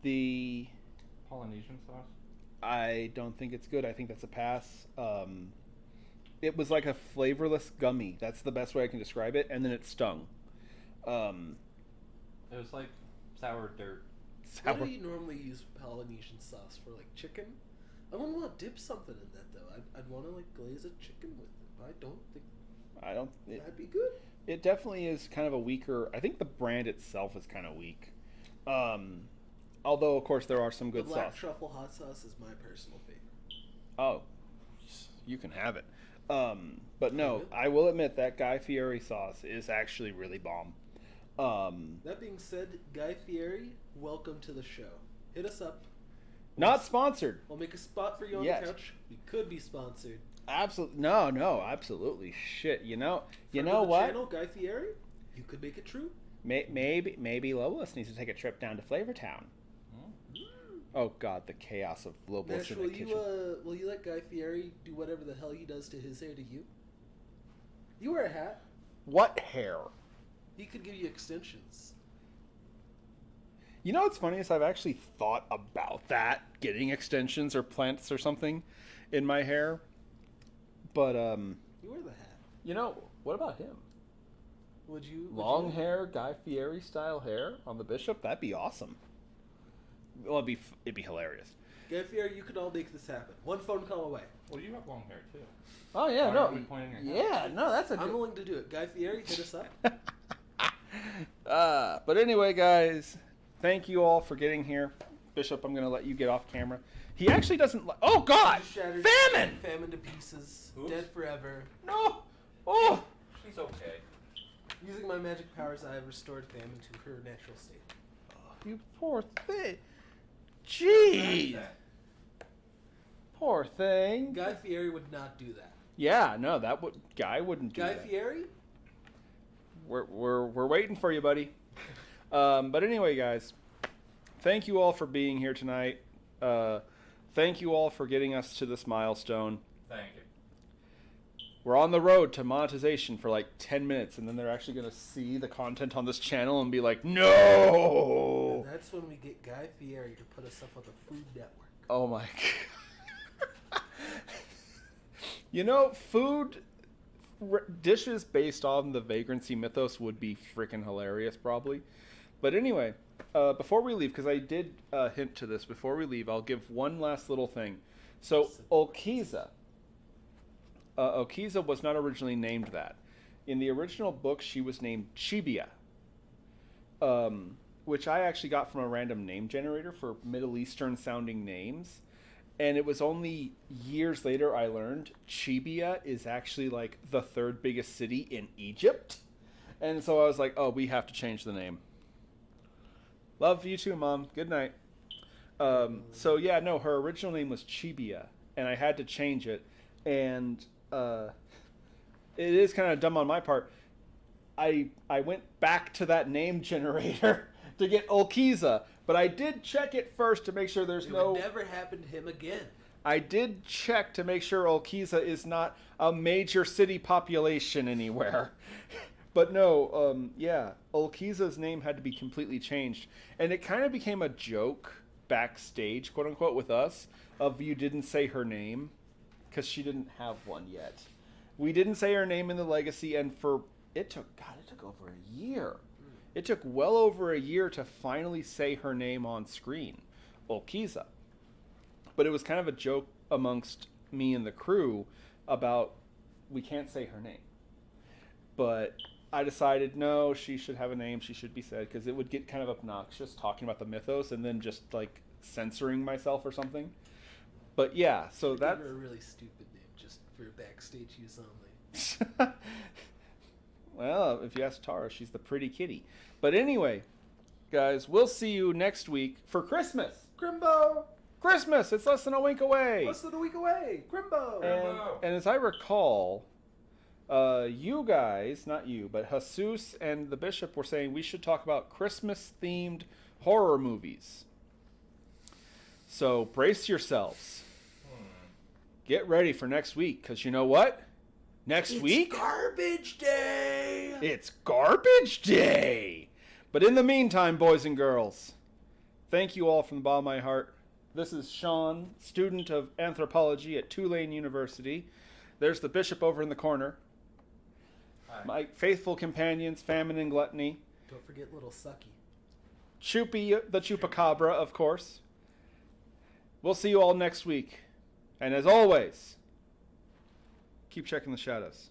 The Polynesian sauce. I don't think it's good. I think that's a pass. It was like a flavorless gummy. That's the best way I can describe it. And then it stung. It was like sour dirt. What do you normally use Polynesian sauce for? Like chicken? I wouldn't want to dip something in that though. I'd want to like glaze a chicken with it. I don't think that'd be good. It definitely is kind of a weaker. I think the brand itself is kind of weak. Although of course there are some good the black sauce. truffle hot sauce is my personal favorite. Oh, you can have it. But no, I will admit that Guy Fieri sauce is actually really bomb. That being said, Guy Fieri, welcome to the show. Hit us up. Not sponsored. We'll make a spot for you on Yet. the couch. We could be sponsored. Absolutely no, absolutely shit. You know Friend of the what? Channel, Guy Fieri, you could make it true. Maybe Lois needs to take a trip down to Flavortown. Oh God, the chaos of Lois Nash, in the will kitchen. will you let Guy Fieri do whatever the hell he does to his hair to you? You wear a hat. What hair? He could give you extensions. You know what's funny is I've actually thought about that, getting extensions or plants or something in my hair. But You wear the hat. you know, what about him? Would you? Long hair, Guy Fieri style hair on the bishop? That'd be awesome. Well, it'd be hilarious. Guy Fieri, you could all make this happen. One phone call away. Well, you have long hair too. Oh yeah, Why no, aren't we pointing your yeah, no, that's a I'm good. willing to do it. Guy Fieri, hit us up. But anyway, guys, thank you all for getting here. Bishop, I'm gonna let you get off camera. He actually doesn't. Oh God, Just shattered famine! Famine to pieces. Oops. Dead forever. No. Oh. She's okay. Using my magic powers, I have restored Famine to her natural state. You poor thing. Jeez. Poor thing. Guy Fieri would not do that. Yeah, no, Guy wouldn't do Guy that. Fieri? We're waiting for you, buddy. But anyway, guys, thank you all for being here tonight. Thank you all for getting us to this milestone. Thank you. We're on the road to monetization for like 10 minutes, and then they're actually going to see the content on this channel and be like, no! And that's when we get Guy Fieri to put us up on the Food Network. Oh my God. You know, dishes based on the vagrancy mythos would be freaking hilarious, probably. But anyway, before we leave, because I did hint to this, before we leave, I'll give one last little thing. So, Olkiza. Olkiza was not originally named that. In the original book, she was named Chibia, which I actually got from a random name generator for Middle Eastern sounding names. And it was only years later I learned Chibia is actually like the third biggest city in Egypt. And so I was like, oh, we have to change the name. Love you too, Mom. Good night. So yeah, no, her original name was Chibia, and I had to change it. And it is kind of dumb on my part. I went back to that name generator to get Olkiza, but I did check it first to make sure there's It no... would never happen to him again. I did check to make sure Olkiza is not a major city population anywhere. But no, yeah, Olkiza's name had to be completely changed. And it kind of became a joke backstage, quote unquote, with us, of you didn't say her name, because she didn't have one yet. We didn't say her name in the legacy, and it took over a year. It took well over a year to finally say her name on screen, Olkiza. But it was kind of a joke amongst me and the crew about we can't say her name. But I decided, no, she should have a name. She should be said, because it would get kind of obnoxious talking about the mythos and then just like censoring myself or something. But yeah, so that's a really stupid name just for backstage use only. Well, if you ask Tara, she's the pretty kitty. But anyway, guys, we'll see you next week for Christmas. Grimbo! Christmas! It's less than a week away. Less than a week away. Grimbo! And as I recall, you guys, not you, but Jesus and the Bishop were saying we should talk about Christmas-themed horror movies. So brace yourselves. Get ready for next week, because you know what? Next week? Garbage Day! It's Garbage Day! But in the meantime, boys and girls, thank you all from the bottom of my heart. This is Sean, student of anthropology at Tulane University. There's the Bishop over in the corner. Hi. My faithful companions, Famine and Gluttony. Don't forget little Sucky. Choopy the Chupacabra, of course. We'll see you all next week. And as always, keep checking the shadows.